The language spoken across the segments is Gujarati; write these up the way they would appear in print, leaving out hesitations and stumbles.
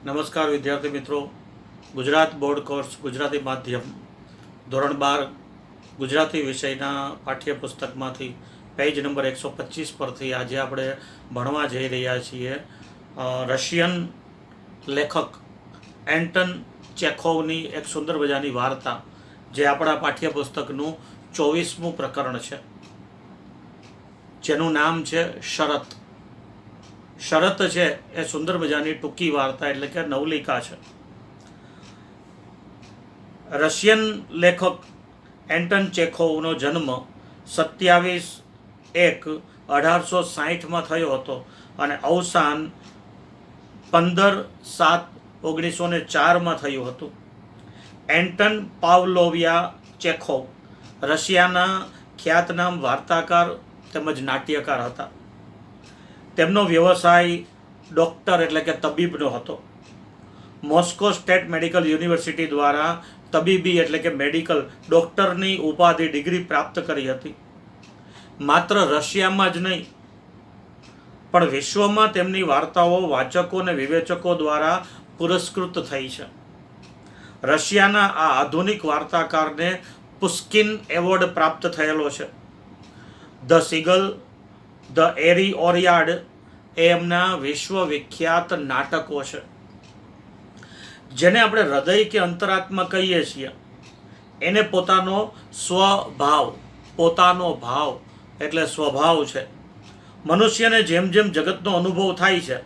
નમસ્કાર વિદ્યાર્થી મિત્રો. ગુજરાત બોર્ડ કોર્સ ગુજરાતી માધ્યમ ધોરણ 12 ગુજરાતી વિષયના પાઠ્યપુસ્તકમાંથી પેજ નંબર 125 પરથી આજે આપણે ભણવા જઈ રહ્યા છીએ રશિયન લેખક એન્ટન ચેખોવની એક સુંદર મજાની વાર્તા, જે આપણા પાઠ્યપુસ્તકનું 24મું પ્રકરણ છે, જેનું નામ છે શરત. શરત છે એ સુંદર મજાની ટૂંકી વાર્તા એટલે કે નવલિકા છે. રશિયન લેખક એન્ટન ચેખોવનો જન્મ 27/1/1860 થયો હતો અને અવસાન 15/7/1904 થયું હતું. એન્ટન પાવલોવિયા ચેખોવ રશિયાના ખ્યાતનામ વાર્તાકાર તેમજ નાટ્યકાર હતા. તેમનો વ્યવસાય ડૉક્ટર એટલે કે તબીબનો હતો. મોસ્કો સ્ટેટ મેડિકલ યુનિવર્સિટી દ્વારા તબીબી એટલે કે મેડિકલ ડૉક્ટરની ઉપાધિ ડિગ્રી પ્રાપ્ત કરી હતી. માત્ર રશિયામાં જ નહીં પણ વિશ્વમાં તેમની વાર્તાઓ વાચકો અને વિવેચકો દ્વારા પુરસ્કૃત થઈ છે. રશિયાના આ આધુનિક વાર્તાકારને પુસ્કિન એવોર્ડ પ્રાપ્ત થયેલો છે. ધ સિગલ, ધ એરી ઓરિયાડ એ એમના વિશ્વવિખ્યાત નાટકો છે. જેને આપણે હૃદય કે અંતરાત્મા કહીએ છીએ, એને પોતાનો ભાવ એટલે સ્વભાવ છે. મનુષ્યને જેમ જેમ જગતનો અનુભવ થાય છે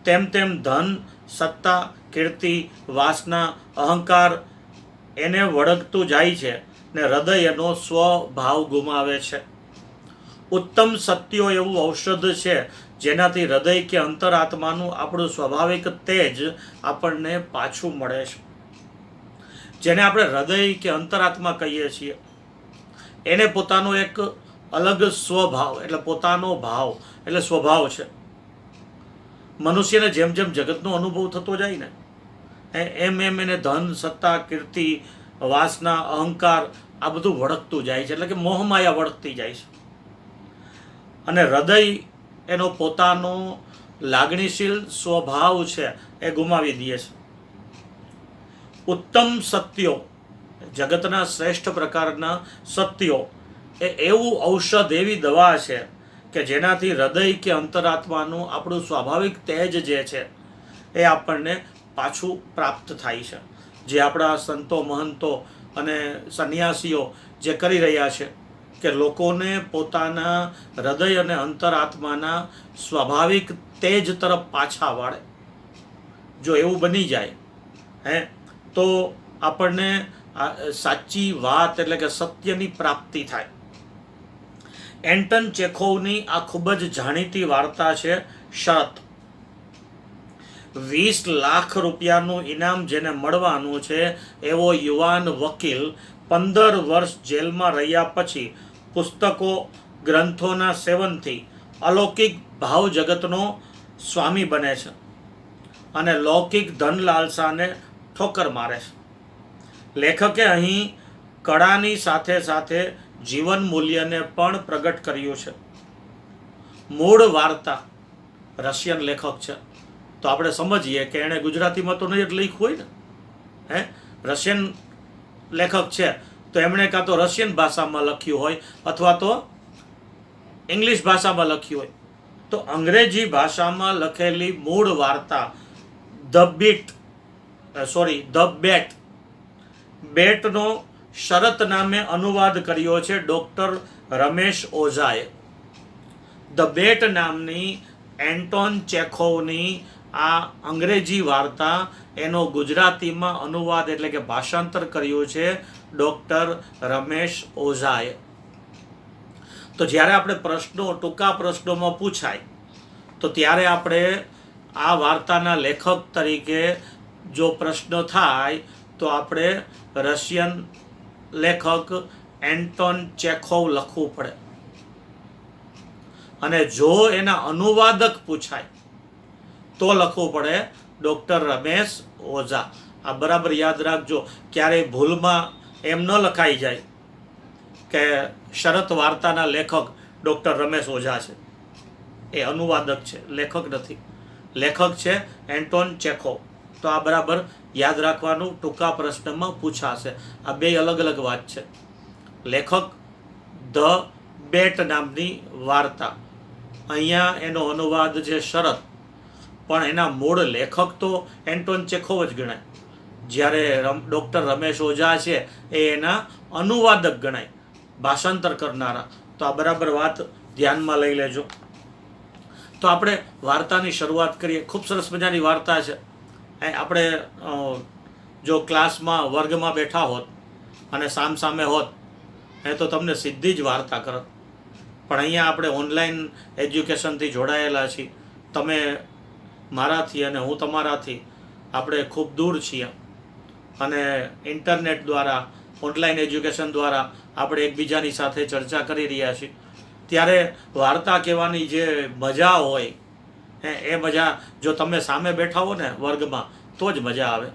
તેમ તેમ ધન, સત્તા, કીર્તિ, વાસના, અહંકાર એને વળગતું જાય છે ને હૃદય એનો સ્વભાવ ગુમાવે છે. ઉત્તમ સત્યો એવું ઔષધ છે જેનાથી હૃદય કે અંતરાત્માનું આપણું સ્વાભાવિક તેજ આપણને પાછું મળે છે. જેને આપણે હૃદય કે અંતરાત્મા કહીએ છીએ, એને પોતાનો એક અલગ સ્વભાવ એટલે પોતાનો ભાવ એટલે સ્વભાવ છે. મનુષ્યને જેમ જેમ જગતનો અનુભવ થતો જાય ને એમ એમ એને ધન, સત્તા, કીર્તિ, વાસના, અહંકાર આ બધું વળગતું જાય છે, એટલે કે મોહમાયા વળગતી જાય છે. અને હૃદય એનો પોતાનો લાગણીશીલ સ્વભાવ છે એ ગુમાવી દે છે. ઉત્તમ સત્યો, જગતના શ્રેષ્ઠ પ્રકારના સત્યો એ એવું ઔષધ, એવી દવા છે કે જેનાથી હૃદય કે અંતરાત્માનું આપણું સ્વાભાવિક તેજ જે છે એ આપણને પાછું પ્રાપ્ત થાય છે. જે આપણા સંતો, મહંતો અને સંન્યાસીઓ જે કરી રહ્યા છે કે લોકોને પોતાના હૃદય અને અંતરાત્માના સ્વાભાવિક તેજ તરફ પાછા વાળે. જો એવું બની જાય તો આપણને સાચી વાત એટલે કે સત્યની પ્રાપ્તિ થાય. એન્ટન ચેખોવની આ ખૂબ જ જાણીતી વાર્તા છે શરત. 20 લાખ રૂપિયાનું ઇનામ જેને મળવાનું છે એવો યુવાન વકીલ 15 વર્ષ જેલમાં રહ્યા પછી પુસ્તકો, ગ્રંથોના સેવનથી અલૌકિક ભાવ જગતનો સ્વામી બને છે અને લૌકિક ધન લાલસાને ઠોકર મારે છે. લેખકે અહીં કળાની સાથે સાથે જીવન મૂલ્યને પણ પ્રગટ કર્યું છે. મૂળ વાર્તા રશિયન લેખક છે તો આપણે સમજીએ કે એણે ગુજરાતીમાં તો નહીં જ લખ્યું હોય ને. રશિયન લેખક છે તો એમણે કાં તો રશિયન ભાષામાં લખ્યું હોય અથવા તો ઇંગ્લિશ ભાષામાં લખ્યું હોય. તો અંગ્રેજી ભાષામાં લખેલી મૂળ વાર્તા બેટનો શરત નામે અનુવાદ કર્યો છે ડૉક્ટર રમેશ ઓઝાએ. ધ બેટ નામની એન્ટોન ચેખોવની આ અંગ્રેજી વાર્તા એનો ગુજરાતીમાં અનુવાદ એટલે કે ભાષાંતર કર્યું છે ડૉક્ટર રમેશ ઓઝાએ. તો જ્યારે આપણે ટૂંકા પ્રશ્નોમાં પૂછાય તો ત્યારે આપણે આ વાર્તાના લેખક તરીકે જો પ્રશ્ન થાય તો આપણે રશિયન લેખક એન્ટોન ચેખોવ લખવું પડે. અને જો એના અનુવાદક પૂછાય તો લખવું પડે ડૉક્ટર રમેશ ઓઝા. આ બરાબર યાદ રાખજો, ક્યારેય ભૂલમાં એમ ન લખાઈ જાય કે શરત વાર્તાના લેખક ડૉક્ટર રમેશ ઓઝા છે. એ અનુવાદક છે, લેખક નથી. લેખક છે એન્ટોન ચેખોવ. તો આ બરાબર યાદ રાખવાનું, ટૂંકા પ્રશ્નમાં પૂછાશે. આ બે અલગ અલગ વાત છે. લેખક ધ બેટ નામની વાર્તા, અહીંયા એનો અનુવાદ છે શરત, પણ એના મૂળ લેખક તો એન્ટોન ચેખોવ જ ગણાય. જ્યારે ડૉક્ટર રમેશ ઓઝા છે એ એના અનુવાદક ગણાય, ભાષાંતર કરનારા. તો આ બરાબર વાત ધ્યાનમાં લઈ લેજો. તો આપણે વાર્તાની શરૂઆત કરીએ. ખૂબ સરસ મજાની વાર્તા છે. આપણે જો ક્લાસમાં વર્ગમાં બેઠા હોત અને સામે હોત તો તમને સીધી જ વાર્તા કરત. પણ અહીંયા આપણે ઓનલાઈન એજ્યુકેશનથી જોડાયેલા છીએ. તમે મારાથી અને હું તમારાથી આપણે ખૂબ દૂર છીએ, અને ઇન્ટરનેટ દ્વારા, ઓનલાઈન એજ્યુકેશન દ્વારા આપણે એકબીજાની સાથે ચર્ચા કરી રહ્યા છીએ. ત્યારે વાર્તા કહેવાની જે મજા હોય એ મજા જો તમે સામે બેઠા હો ને વર્ગમાં તો જ મજા આવે.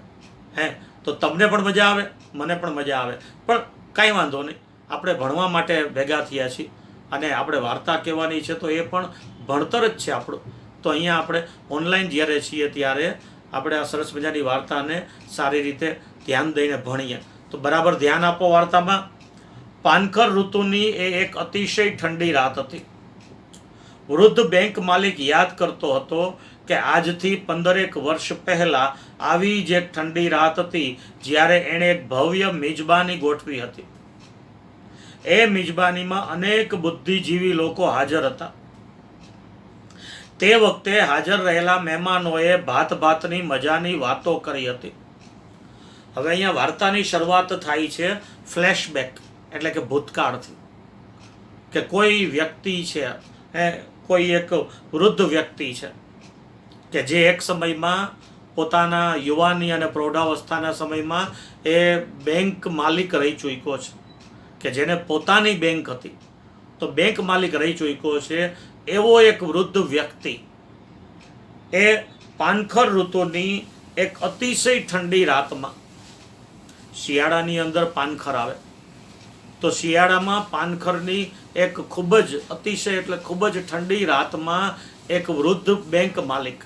તો તમને પણ મજા આવે, મને પણ મજા આવે. પણ કાંઈ વાંધો નહીં, આપણે ભણવા માટે ભેગા થયા છીએ અને આપણે વાર્તા કહેવાની છે તો એ પણ ભણતર જ છે આપણું. તો અહીંયા આપણે ઓનલાઈન જ્યારે છીએ ત્યારે આપણે આ સરસ મજાની વાર્તાને સારી રીતે ધ્યાન દઈને ભણીએ. તો બરાબર ધ્યાન આપો વાર્તામાં. પાનખર ઋતુની એ એક અતિશય ઠંડી રાત હતી. વૃદ્ધ બેંક માલિક યાદ કરતો હતો કે આજથી 15 વર્ષ પહેલા આવી જ એક ઠંડી રાત હતી જ્યારે એણે એક ભવ્ય મિજબાની ગોઠવી હતી. એ મિજબાનીમાં અનેક બુદ્ધિજીવી લોકો હાજર હતા. તે વખતે હાજર રહેલા મહેમાનોએ ભાતની મજાની વાતો કરી હતી. હવે અહીંયા વાર્તાની શરૂઆત થાય છે ફ્લેશબેક એટલે કે ભૂતકાળથી. કે કોઈ વ્યક્તિ છે, કોઈ એક વૃદ્ધ વ્યક્તિ છે કે જે એક સમયમાં પોતાના યુવાની અને પ્રૌઢાવસ્થાના સમયમાં એ બેંક માલિક રહી ચૂક્યો છે, કે જેને પોતાની બેંક હતી તો બેંક માલિક રહી ચૂક્યો છે. એવો એક વૃદ્ધ વ્યક્તિ એ પાનખર ઋતુની એક અતિશય ઠંડી રાતમાં, શિયાળાની અંદર પાનખર આવે તો શિયાળામાં પાનખરની એક ખૂબ જ અતિશય એટલે ખૂબ જ ઠંડી રાતમાં એક વૃદ્ધ બેંક માલિક,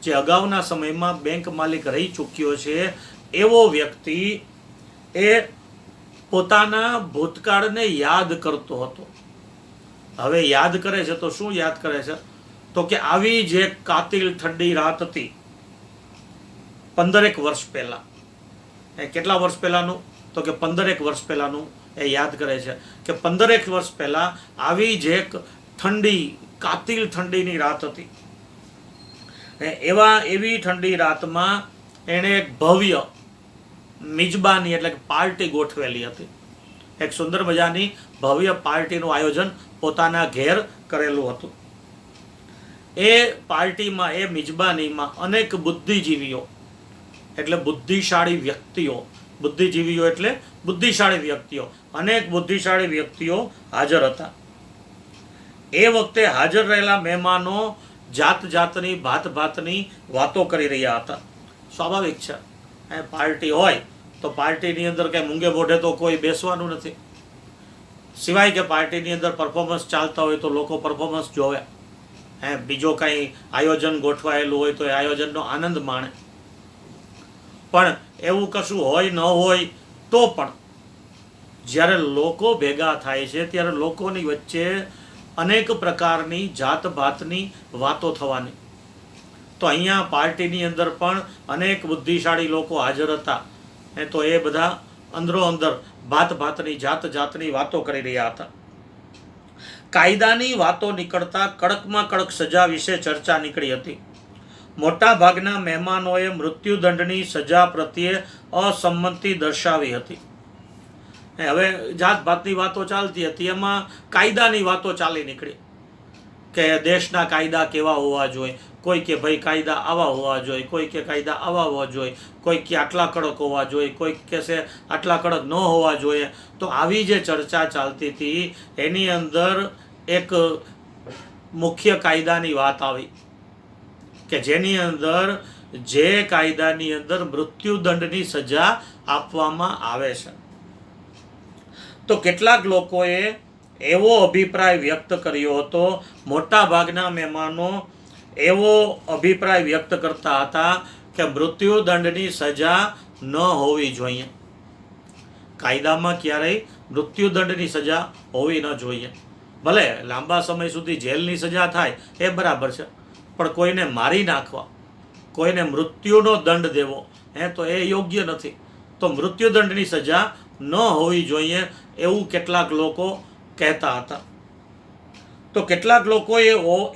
જે અગાઉના સમયમાં બેંક માલિક રહી ચૂક્યો છે, એવો વ્યક્તિ એ પોતાના ભૂતકાળને યાદ કરતો હતો. હવે યાદ કરે છે તો શું યાદ કરે છે? તો કે આવી જ એક કાતિલ ઠંડી રાત હતી 15 વર્ષ પહેલા. કેટલા વર્ષ પહેલાનું? તો કે 15 વર્ષ પહેલાનું એ યાદ કરે છે કે 15 વર્ષ પહેલા આવી જ એક ઠંડી, કાતિલ ઠંડીની રાત હતી. એવી ઠંડી રાતમાં એણે એક ભવ્ય મિજબાની એટલે કે પાર્ટી ગોઠવેલી હતી. એક સુંદર મજાની ભવ્ય પાર્ટીનું આયોજન પોતાના ઘેર કરેલું હતું. એ પાર્ટીમાં, એ મિજબાનીમાં અનેક બુદ્ધિજીવીઓ એટલે બુદ્ધિશાળી વ્યક્તિઓ, બુદ્ધિજીવીઓ એટલે બુદ્ધિશાળી વ્યક્તિઓ, અનેક બુદ્ધિશાળી વ્યક્તિઓ હાજર હતા. એ વખતે હાજર રહેલા મહેમાનો જાતની ભાતની વાતો કરી રહ્યા હતા. સ્વાભાવિક છે, પાર્ટી હોય તો પાર્ટીની અંદર કંઈ મૂંગે મોઢે તો કોઈ બેસવાનું નથી. સિવાય કે પાર્ટીની અંદર પરફોર્મન્સ ચાલતા હોય તો લોકો પરફોર્મન્સ જોવે. બીજો કંઈ આયોજન ગોઠવાયેલું હોય તો એ આયોજનનો આનંદ માણે. પણ એવું કશું હોય ન હોય તો પણ જ્યારે લોકો ભેગા થાય છે ત્યારે લોકોની વચ્ચે અનેક પ્રકારની જાતભાતની વાતો થવાની. તો અહીંયા પાર્ટીની અંદર પણ અનેક બુદ્ધિશાળી લોકો હાજર હતા. તો એ બધા અંદરો અંદર ભાતની જાતની વાતો કરી રહ્યા હતા. કાયદાની વાતો નીકળતા કડકમાં કડક સજા વિશે ચર્ચા નીકળી હતી. મોટા ભાગના મહેમાનોએ મૃત્યુદંડની સજા પ્રત્યે અસંમતિ દર્શાવી હતી. હવે જાતભાતની વાતો ચાલતી હતી, એમાં કાયદાની વાતો ચાલી નીકળી કે દેશના કાયદા કેવા હોવા જોઈએ. કોઈ કે ભાઈ કાયદા આવા હોવા જોઈએ, કોઈ કે કાયદા આવા હોવા જોઈએ, કોઈ કે આટલા કડક હોવા જોઈએ, કોઈ કહેશે આટલા કડક ન હોવા જોઈએ. તો આવી જે ચર્ચા ચાલતી હતી એની અંદર એક મુખ્ય કાયદાની વાત આવી કે જેની અંદર, જે કાયદાની અંદર મૃત્યુદંડની સજા આપવામાં આવે છે. તો કેટલાક લોકોએ એવો અભિપ્રાય વ્યક્ત કર્યો હતો, મોટા ભાગના મહેમાનો એવો અભિપ્રાય વ્યક્ત કરતા હતા કે મૃત્યુદંડની સજા ન હોવી જોઈએ. કાયદામાં ક્યારેય મૃત્યુદંડની સજા હોવી ન જોઈએ. ભલે લાંબા સમય સુધી જેલની સજા થાય એ બરાબર છે, પણ કોઈને મારી નાખવા, કોઈને મૃત્યુનો દંડ દેવો તો એ યોગ્ય નથી. તો મૃત્યુદંડની સજા ન હોવી જોઈએ એવું કેટલાક લોકો કહેતા હતા. તો કેટલાક લોકોએ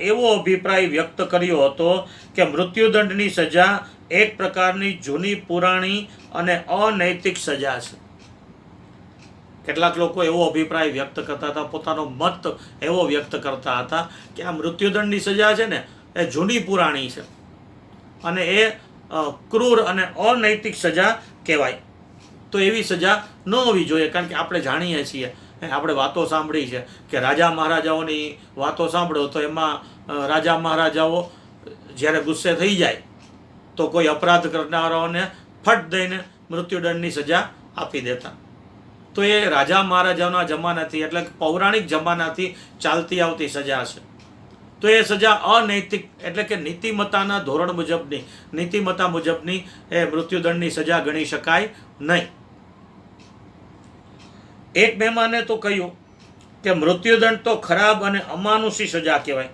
એવો અભિપ્રાય વ્યક્ત કર્યો હતો કે મૃત્યુદંડની સજા એક પ્રકારની જૂની પુરાણી અને અનૈતિક સજા છે. કેટલાક લોકો એવો અભિપ્રાય વ્યક્ત કરતા હતા, પોતાનો મત એવો વ્યક્ત કરતા હતા કે આ મૃત્યુદંડની સજા છે ને એ જૂની પુરાણી છે અને એ ક્રૂર અને અનૈતિક સજા કહેવાય. તો એવી સજા ન હોવી જોઈએ, કારણ કે આપણે જાણીએ છીએ, આપણે વાતો સાંભળી છે કે રાજા મહારાજાઓની વાતો સાંભળો તો એમાં રાજા મહારાજાઓ જ્યારે ગુસ્સે થઈ જાય તો કોઈ અપરાધ કરનારાઓને ફટ દઈને મૃત્યુદંડની સજા આપી દેતા. તો એ રાજા મહારાજાઓના જમાનાથી એટલે પૌરાણિક જમાનાથી ચાલતી આવતી સજા છે. તો એ સજા અનૈતિક એટલે કે નીતિમત્તાના ધોરણ મુજબની, નીતિમત્તા મુજબની એ મૃત્યુદંડની સજા ગણી શકાય નહીં. એક મહેમાને તો કહ્યું કે મૃત્યુદંડ તો ખરાબ અને અમાનુષી સજા કહેવાય.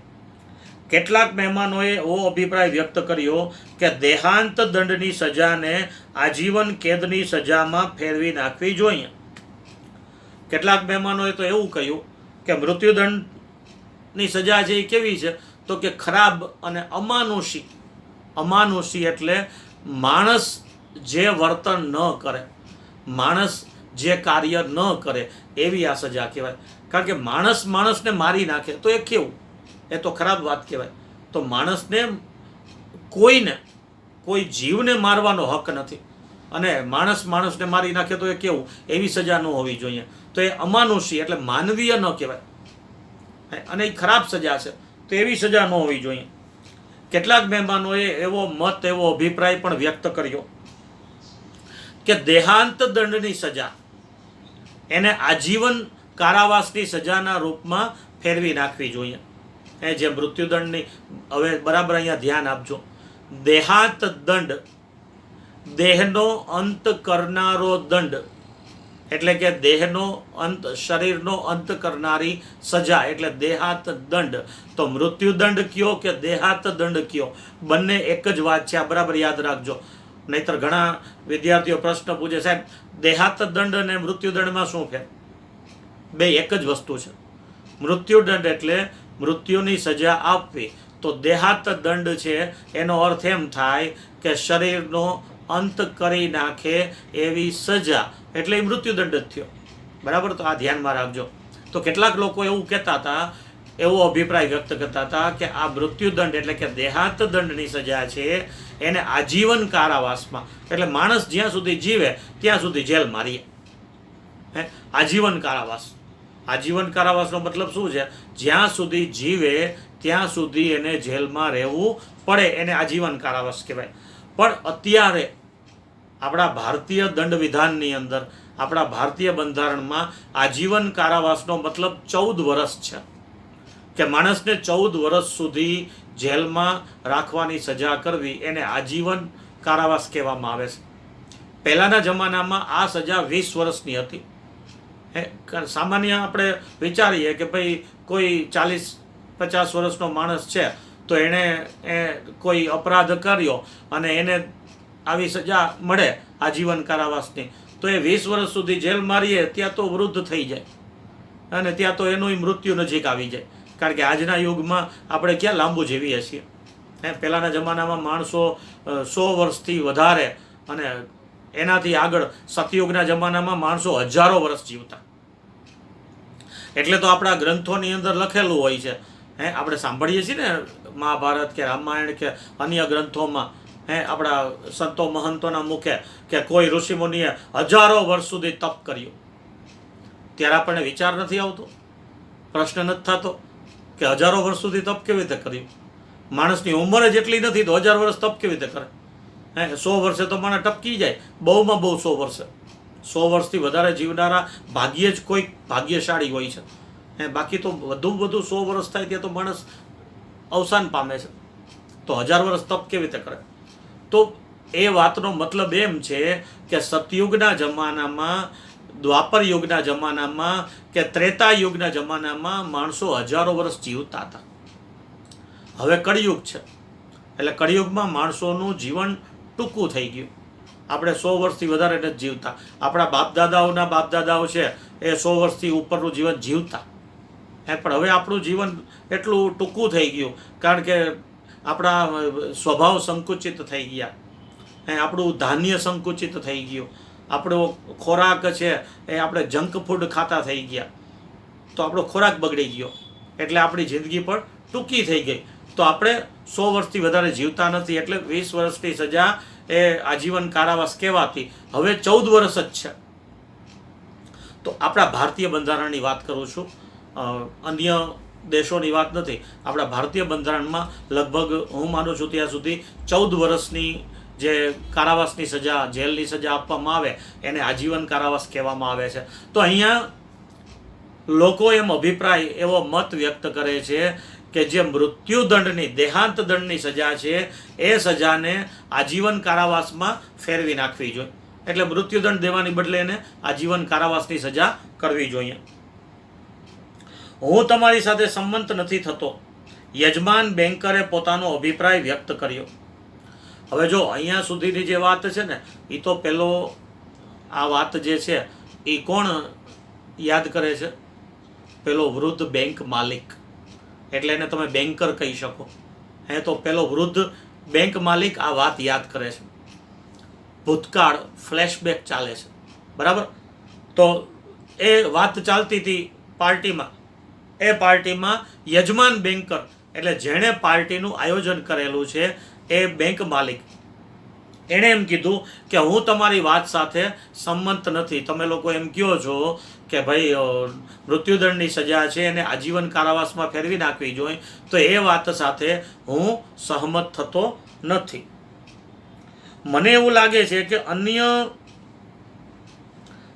કેટલાક મહેમાનોએ એવો અભિપ્રાય વ્યક્ત કર્યો કે દેહાંત દંડની સજાને આજીવન કેદની સજામાં ફેરવી નાખવી જોઈએ. કેટલાક મહેમાનોએ તો એવું કહ્યું કે મૃત્યુદંડની સજા છે એ કેવી છે, તો કે ખરાબ અને અમાનુષી. અમાનુષી એટલે માણસ જે વર્તન ન કરે, માણસ જે કાર્ય ન કરે એવી આ સજા કહેવાય. કારણ કે માણસ માણસને મારી નાખે તો એ કેવું, એ તો ખરાબ વાત કહેવાય. તો માણસને કોઈ જીવને મારવાનો હક નથી અને માણસ માણસને મારી નાખે તો એ કેવું, એવી સજા ન હોવી જોઈએ. તો એ અમાનુષી એટલે માનવીય ન કહેવાય અને એ ખરાબ સજા છે, તો એવી સજા ન હોવી જોઈએ. કેટલાક મહેમાનોએ એવો મત, એવો અભિપ્રાય પણ વ્યક્ત કર્યો કે દેહાંત દંડની સજા એને આજીવન કારાવાસની સજાના રૂપમાં ફેરવી નાખવી જોઈએ. જે મૃત્યુદંડની, હવે બરાબર અહીંયા ધ્યાન આપજો, દેહાંત દંડ, દેહનો અંત કરનારો દંડ એટલે કે દેહનો અંત, શરીરનો અંત કરનારી સજા એટલે દેહાંત દંડ. તો મૃત્યુદંડ કયો કે દેહાંત દંડ કયો, બંને એક જ વાત છે, આ બરાબર યાદ રાખજો. નહીતર ઘણા વિદ્યાર્થીઓ પ્રશ્ન પૂછે, સાહેબ દેહાંત દંડ અને મૃત્યુદંડમાં શું ફેર? બે એક જ વસ્તુ છે. મૃત્યુદંડ એટલે મૃત્યુની સજા આપવી, તો દેહાંત દંડ છે એનો અર્થ એમ થાય કે શરીરનો અંત કરી નાખે એવી સજા, એટલે એ મૃત્યુદંડ જ થયો. બરાબર, તો આ ધ્યાનમાં રાખજો. તો કેટલાક લોકો એવું કહેતા હતા, એવો અભિપ્રાય વ્યક્ત કરતા હતા કે આ મૃત્યુદંડ એટલે કે દેહાંત દંડની સજા છે એને આજીવન કારાવાસમાં, એટલે માણસ જ્યાં સુધી જીવે ત્યાં સુધી જેલ મારીએ. આજીવન કારાવાસ, આજીવન કારાવાસનો મતલબ શું છે? જ્યાં સુધી જીવે ત્યાં સુધી એને જેલમાં રહેવું પડે, એને આજીવન કારાવાસ કહેવાય. પણ અત્યારે આપણા ભારતીય દંડ વિધાનની અંદર, આપણા ભારતીય બંધારણમાં આજીવન કારાવાસનો મતલબ 14 વર્ષ છે કે માણસને 14 વર્ષ સુધી જેલમાં રાખવાની સજા કરવી, એને આજીવન કારાવાસ કહેવામાં આવે છે. પહેલાંના જમાનામાં આ સજા 20 વર્ષની હતી. સામાન્ય આપણે વિચારીએ કે ભાઈ કોઈ 40-50 વર્ષનો માણસ છે તો એણે કોઈ અપરાધ કર્યો અને એને આવી સજા મળે આજીવન કારાવાસની, તો એ 20 વર્ષ સુધી જેલ મારીએ ત્યાં તો વૃદ્ધ થઈ જાય અને ત્યાં તો એનું મૃત્યુ નજીક આવી જાય. કારણ કે આજના યુગમાં આપણે ક્યાં લાંબુ જીવીએ છીએ. પહેલાંના જમાનામાં માણસો 100 વર્ષથી વધારે અને એનાથી આગળ સતયુગના જમાનામાં માણસો હજારો વર્ષ જીવતા. એટલે તો આપણા ગ્રંથોની અંદર લખેલું હોય છે, આપણે સાંભળીએ છીએ ને મહાભારત કે રામાયણ કે અન્ય ગ્રંથોમાં, આપણા સંતો મહંતોના મુખે કે કોઈ ઋષિમુનિએ હજારો વર્ષ સુધી તપ કર્યું. ત્યારે આપણને વિચાર નથી આવતો, પ્રશ્ન નથી થતો કે હજારો વર્ષ સુધી તપ કેવી રીતે કર્યું? માણસની ઉંમર જ એટલી નથી તો 1000 વર્ષ તપ કેવી રીતે કરે? 100 વર્ષે તો માણસ ટપકી જાય, બહુમાં બહુ 100 વર્ષે. 100 વર્ષથી વધારે જીવનારા ભાગ્યે જ કોઈ ભાગ્યશાળી હોય છે. બાકી તો વધુ 100 વર્ષ થાય ત્યાં તો માણસ અવસાન પામે છે. તો 1000 વર્ષ તપ કેવી રીતે કરે? તો એ વાતનો મતલબ એમ છે કે સતયુગના જમાનામાં, દ્વાપર યુગના જમાનામાં કે ત્રેતા યુગના જમાનામાં માણસો હજારો વર્ષ જીવતા હતા. હવે કળિયુગ છે એટલે કળિયુગમાં માણસોનું જીવન ટૂંકું થઈ ગયું. આપણે 100 વર્ષથી વધારે નથી જીવતા. આપણા બાપદાદાઓના બાપદાદાઓ છે એ 100 વર્ષથી ઉપરનું જીવન જીવતા. પણ હવે આપણું જીવન એટલું ટૂંકું થઈ ગયું કારણ કે આપણા સ્વભાવ સંકુચિત થઈ ગયા. આપણું ધાન્ય સંકુચિત થઈ ગયું. આપણો ખોરાક છે એ આપણે જંક ફૂડ ખાતા થઈ ગયા. તો આપણો ખોરાક બગડી ગયો એટલે આપણી જિંદગી પણ ટૂંકી થઈ ગઈ. તો આપણે 100 વર્ષથી વધારે જીવતા નથી એટલે 20 વર્ષની સજા એ આજીવન કારાવાસ કહેવાતી હવે 14 વર્ષ જ છે. તો આપણા ભારતીય બંધારણની વાત કરું છું, અન્ય દેશોની વાત નથી. આપણા ભારતીય બંધારણમાં લગભગ હું માનું છું ત્યાં સુધી 14 વર્ષની જે કારાવાસની સજા, જેલની સજા આપવામાં આવે એને આજીવન કારાવાસ કહેવામાં આવે છે. તો અહીંયા લોકો એમ અભિપ્રાય એવો મત વ્યક્ત કરે છે કે જે મૃત્યુદંડની, દેહાંત દંડની સજા છે એ સજાને આજીવન કારાવાસમાં ફેરવી નાખવી જોઈએ. એટલે મૃત્યુદંડ દેવાની બદલે એને આજીવન કારાવાસની સજા કરવી જોઈએ. હું તમારી સાથે સંમત નથી થતો, યજમાન બેન્કરે પોતાનો અભિપ્રાય વ્યક્ત કર્યો. હવે જો અહીંયા સુધીની જે વાત છે ને એ તો પેલો આ વાત જે છે એ કોણ યાદ કરે છે? પેલો વૃદ્ધ બેંક માલિક, એટલે એને તમે બેન્કર કહી શકો. તો પેલો વૃદ્ધ બેંક માલિક આ વાત યાદ કરે છે. ભૂતકાળ ફ્લેશબેક ચાલે છે, બરાબર? તો એ વાત ચાલતી હતી પાર્ટીમાં. એ પાર્ટીમાં યજમાન બેન્કર એટલે જેણે પાર્ટીનું આયોજન કરેલું છે એ બેંક માલિક, એણે એમ કીધું કે હું તમારી વાત સાથે સંમત નથી. તમે લોકો એમ કહો છો કે ભાઈ મૃત્યુદંડની સજા છે એને આજીવન કારાવાસમાં ફેરવી નાખવી જોઈએ, તો એ વાત સાથે હું સહમત થતો નથી. મને એવું લાગે છે કે અન્ય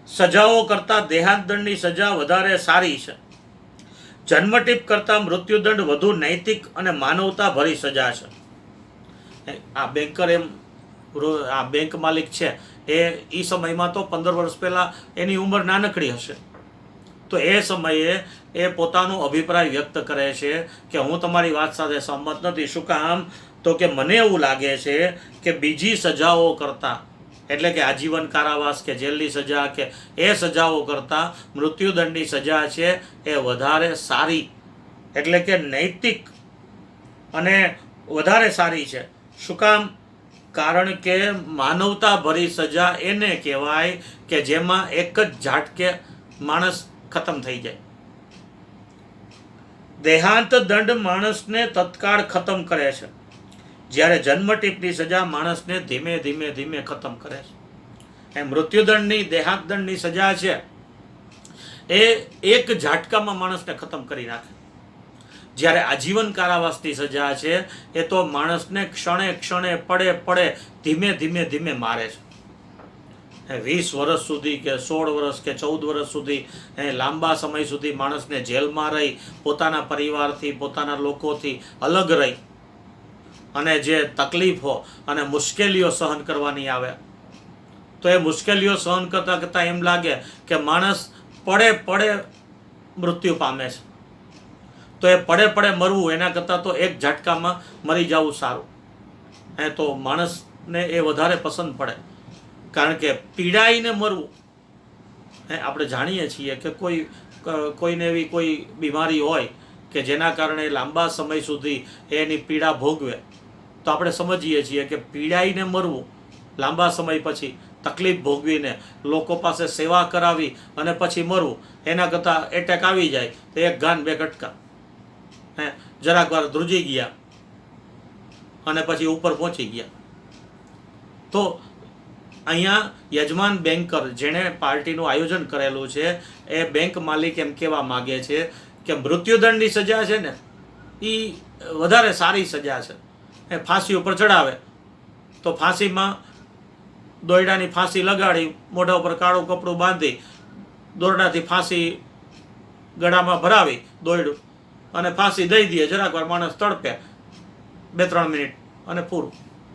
સજાઓ કરતાં દેહાંત દંડની સજા વધારે સારી છે. જન્મટીપ કરતાં મૃત્યુદંડ વધુ નૈતિક અને માનવતા ભરી સજા છે. આ બેન્કર એમ આ બેંક માલિક છે એ સમયમાં તો 15 વર્ષ પહેલાં એની ઉંમર નાનકડી હશે. તો એ સમયે એ પોતાનો અભિપ્રાય વ્યક્ત કરે છે કે હું તમારી વાત સાથે સહમત નથી. શું કામ? તો કે મને એવું લાગે છે કે બીજી સજાઓ કરતાં, એટલે કે આજીવન કારાવાસ કે જેલની સજા કે એ સજાઓ કરતાં મૃત્યુદંડની સજા છે એ વધારે સારી, એટલે કે નૈતિક અને વધારે સારી છે. શું કામ? કારણ કે માનવતા ભરી સજા એને કહેવાય કે જેમાં એક જ ઝાટકે માણસ ખતમ થઈ જાય. દેહાંત દંડ માણસને તત્કાળ ખતમ કરે છે, જ્યારે જન્મટીપની સજા માણસને ધીમે ધીમે ધીમે ખતમ કરે છે. એ મૃત્યુદંડની, દેહાંત દંડની સજા છે એ એક ઝાટકામાં માણસને ખતમ કરી નાખે, જ્યારે આજીવન કારાવાસની સજા છે એ તો માણસને ક્ષણે ક્ષણે પડે પડે ધીમે ધીમે ધીમે મારે છે. 20 વર્ષ સુધી કે 16 વર્ષ કે 14 વર્ષ સુધી લાંબા સમય સુધી માણસને જેલમાં રહી, પોતાના પરિવારથી, પોતાના લોકોથી અલગ રહી અને જે તકલીફો અને મુશ્કેલીઓ સહન કરવાની આવે, તો એ મુશ્કેલીઓ સહન કરતાં કરતાં એમ લાગે કે માણસ પડે પડે મૃત્યુ પામે છે. તો એ પડે પડે મરવું એના કરતાં તો એક ઝાટકામાં મરી જવું સારું. તો માણસને એ વધારે પસંદ પડે, કારણ કે પીડાઈને મરવું, આપણે જાણીએ છીએ કે કોઈને એવી કોઈ બીમારી હોય કે જેના કારણે લાંબા સમય સુધી એની પીડા ભોગવે, તો આપણે સમજીએ છીએ કે પીડાઈને મરવું, લાંબા સમય પછી તકલીફ ભોગવીને લોકો પાસે સેવા કરાવી અને પછી મરવું, એના કરતાં એટેક આવી જાય તો એક ગાન બે કટકા, જરાક વાર ધ્રુજી ગયા અને પછી ઉપર પહોંચી ગયા. તો અહીંયા યજમાન બેન્કર જેણે પાર્ટીનું આયોજન કરેલું છે એ બેંક માલિક એમ કહેવા માગે છે કે મૃત્યુદંડની સજા છે ને એ વધારે સારી સજા છે. એ ફાંસી ઉપર ચડાવે તો ફાંસીમાં દોરડાની ફાંસી લગાડી, મોઢા ઉપર કાળું કપડું બાંધી, દોરડાથી ફાંસી ગળામાં ભરાવી દોરડું અને ફાંસી દઈ દઈએ, જરાક વાર માણસ તડપે 2-3 મિનિટ અને પૂરું,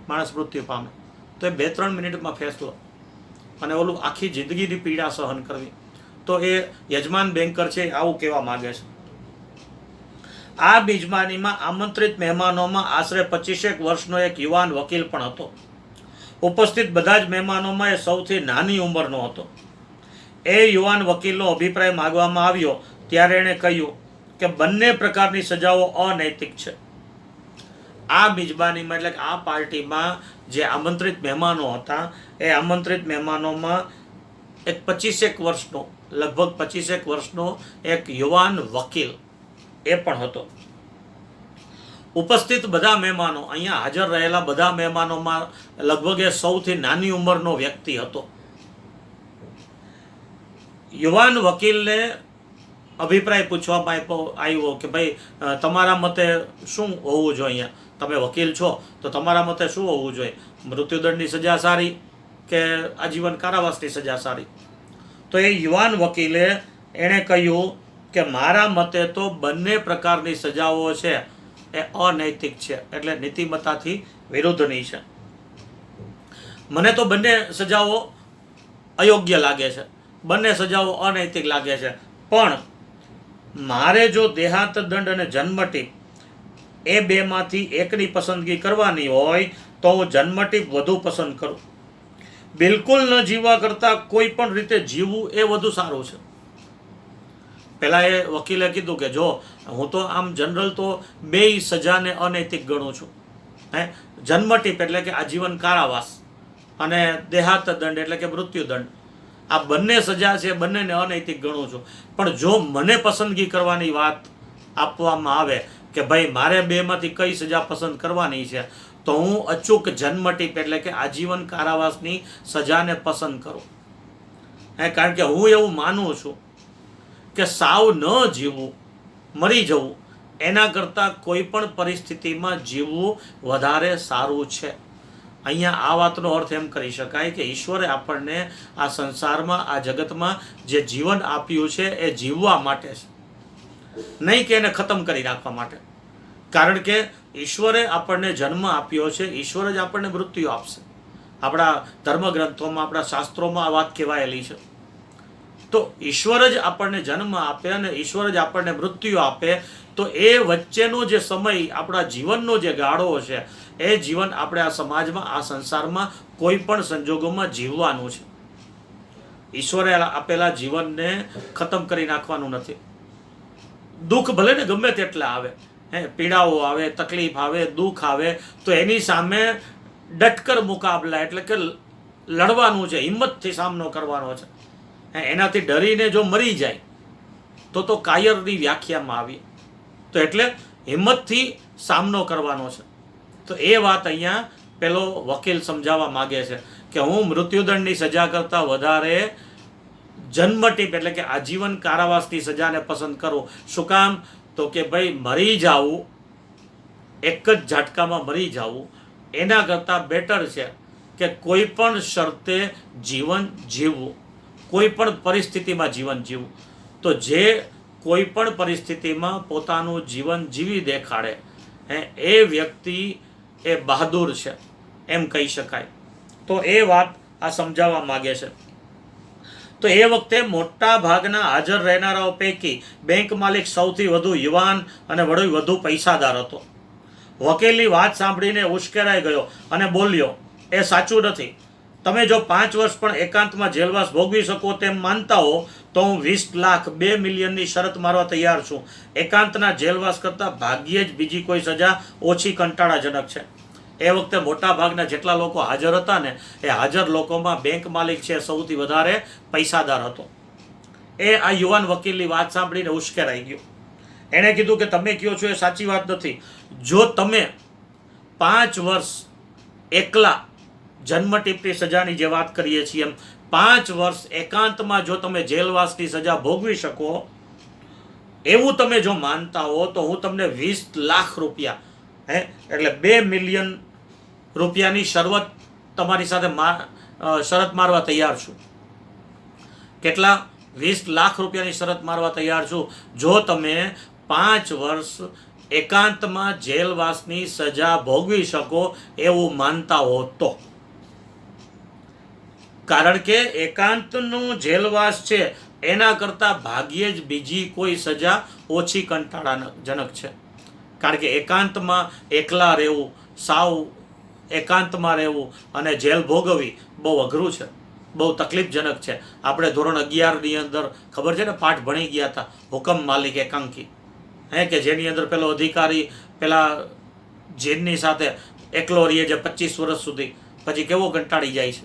માણસ મૃત્યુ પામે. તો એ 2-3 મિનિટમાં ફેસલો, અને ઓલું આખી જિંદગીની પીડા સહન કરવી. તો એ યજમાન બેન્કર છે આવું કહેવા માગે છે. આ મિજબાનીમાં આમંત્રિત મહેમાનોમાં આશરે 25 વર્ષનો એક યુવાન વકીલ પણ હતો. ઉપસ્થિત બધા જ મહેમાનોમાં એ સૌથી નાની ઉંમરનો હતો. એ યુવાન વકીલનો અભિપ્રાય માગવામાં આવ્યો ત્યારે એણે કહ્યું કે બંને પ્રકારની સજાઓ અનૈતિક છે. આ મિજબાનીમાં એટલે કે આ પાર્ટીમાં જે આમંત્રિત મહેમાનો હતા એ આમંત્રિત મહેમાનોમાં એક 25 વર્ષનો, લગભગ 25 વર્ષનો એક યુવાન વકીલ એ પણ હતો. ઉપસ્થિત બધા મહેમાનો, અહીંયા હાજર રહેલા બધા મહેમાનોમાં લગભગ એ સૌથી નાની ઉંમરનો વ્યક્તિ હતો. યુવાન વકીલને અભિપ્રાય પૂછવામાં આવ્યો કે ભાઈ તમારા મતે શું હોવું જોઈએ? તમે વકીલ છો તો તમારા મતે શું હોવું જોઈએ? મૃત્યુદંડની સજા સારી કે આજીવન કારાવાસની સજા સારી? તો એ યુવાન વકીલે એણે કહ્યું કે મારા મતે તો બંને પ્રકારની સજાઓ છે એ અનૈતિક છે, એટલે નીતિમત્તાથી વિરુદ્ધની છે. મને તો બંને સજાઓ અયોગ્ય લાગે છે, બંને સજાઓ અનૈતિક લાગે છે, પણ મારે જો દેહાંત દંડ અને જન્મટીપ એ બેમાંથી એકની પસંદગી કરવાની હોય તો હું જન્મટીપ વધુ પસંદ કરું. બિલકુલ ન જીવવા કરતાં કોઈ પણ રીતે જીવવું એ વધુ સારું છે. પહેલાં એ વકીલે કીધું કે જો હું તો આમ જનરલ તો બેય સજાને અનૈતિક ગણું છું. જન્મટીપ એટલે કે આજીવન કારાવાસ અને દેહાંત દંડ એટલે કે મૃત્યુદંડ, આ બંને સજા છે, બંનેને અનૈતિક ગણું છું. પણ જો મને પસંદગી કરવાની વાત આપવામાં આવે કે ભાઈ મારે બેમાંથી કઈ સજા પસંદ કરવાની છે, તો હું અચૂક જન્મટીપ એટલે કે આજીવન કારાવાસની સજાને પસંદ કરું. કારણ કે હું એવું માનું છું કે સાવ ન જીવવું, મરી જવું, એના કરતાં કોઈ પણ પરિસ્થિતિમાં જીવવું વધારે સારું છે. અહીંયા આ વાતનો અર્થ એમ કરી શકાય કે ઈશ્વરે આપણને આ સંસારમાં, આ જગતમાં જે જીવન આપ્યું છે એ જીવવા માટે છે, નહીં કે એને ખતમ કરી નાખવા માટે. કારણ કે ઈશ્વરે આપણને જન્મ આપ્યો છે, ઈશ્વર જ આપણને મૃત્યુ આપશે. આપણા ધર્મગ્રંથોમાં, આપણા શાસ્ત્રોમાં આ વાત કહેવાયેલી છે. તો ઈશ્વર જ આપણને જન્મ આપે અને ઈશ્વર જ આપણને મૃત્યુ આપે, તો એ વચ્ચેનો જે સમય, આપણા જીવનનો જે ગાળો છે, એ જીવન આપણે આ સમાજમાં, આ સંસારમાં કોઈ પણ સંજોગોમાં જીવવાનું છે. ઈશ્વરે આપેલા જીવનને ખતમ કરી નાખવાનું નથી. દુઃખ ભલે ને ગમે તેટલા આવે, પીડાઓ આવે, તકલીફ આવે, દુઃખ આવે, તો એની સામે ડટકર મુકાબલા એટલે કે લડવાનું છે, હિંમતથી સામનો કરવાનો છે. એનાથી ડરીને જો મરી જાય તો કાયરની વ્યાખ્યામાં આવી. તો એટલે હિંમતથી સામનો કરવાનો છે. તો એ વાત અહીંયા પેલો વકીલ સમજાવવા માગે છે કે હું મૃત્યુદંડની સજા કરતાં વધારે જન્મટીપ એટલે કે આજીવન કારાવાસની સજાને પસંદ કરું. શું કામ? તો કે ભાઈ મરી જાવું, એક જ ઝાટકામાં મરી જાવું, એના કરતાં બેટર છે કે કોઈ પણ શરતે જીવન જીવવું, કોઈ પણ પરિસ્થિતિમાં જીવન જીવવું. તો જે કોઈ પણ પરિસ્થિતિમાં પોતાનું જીવન જીવી દેખાડે એ વ્યક્તિ એ બહાદુર છે એમ કહી શકાય. તો એ વાત આ સમજાવવા માગે છે. તો એ વખતે મોટા ભાગના હાજર રહેનારાઓ પૈકી બેંક માલિક સૌથી વધુ યુવાન અને વધુ પૈસાદાર હતો. વકીલની વાત સાંભળીને ઉશ્કેરાઈ ગયો અને બોલ્યો, એ સાચું નથી. તમે જો 5 વર્ષ પણ એકાંતમાં જેલવાસ ભોગવી શકો તેમ માનતા હો તો હું 20 લાખ 2 મિલિયનની શરત મારવા તૈયાર છું. એકાંતના જેલવાસ કરતાં ભાગ્યે જ બીજી કોઈ સજા ઓછી કંટાળાજનક છે. એ વખતે મોટા ભાગના જેટલા લોકો હાજર હતા ને, એ હાજર લોકોમાં બેંક માલિક છે સૌથી વધારે પૈસાદાર હતો. એ આ યુવાન વકીલની વાત સાંભળીને ઉશ્કેરાઈ ગયો. એણે કીધું કે તમે કહો છો એ સાચી વાત નથી. જો તમે 5 વર્ષ એકલા જન્મટીપની સજાની જે વાત કરીએ છીએ એમ 5 વર્ષ એકાંતમાં જો તમે જેલવાસની સજા ભોગવી શકો એવું તમે જો માનતા હો તો હું તમને 20 લાખ રૂપિયા એટલે 2 મિલિયન રૂપિયાની શરત તમારી સાથે શરત મારવા તૈયાર છું. કેટલા? 20 લાખ રૂપિયાની શરત મારવા તૈયાર છું જો તમે 5 વર્ષ એકાંતમાં જેલવાસની સજા ભોગવી શકો એવું માનતા હો તો. કારણ કે એકાંતનું જેલવાસ છે એના કરતાં ભાગ્યે જ બીજી કોઈ સજા ઓછી કંટાળાજનક છે. કારણ કે એકાંતમાં એકલા રહેવું, સાવ એકાંતમાં રહેવું અને જેલ ભોગવવી બહુ અઘરું છે, બહુ તકલીફજનક છે. આપણે ધોરણ 11ની અંદર ખબર છે ને, પાઠ ભણી ગયા હતા, હુકમ માલિક એકાંકી, કે જેની અંદર પેલો અધિકારી પેલા જેનની સાથે એકલો રહીએ છે 25 વર્ષ સુધી, પછી કેવો કંટાળી જાય છે.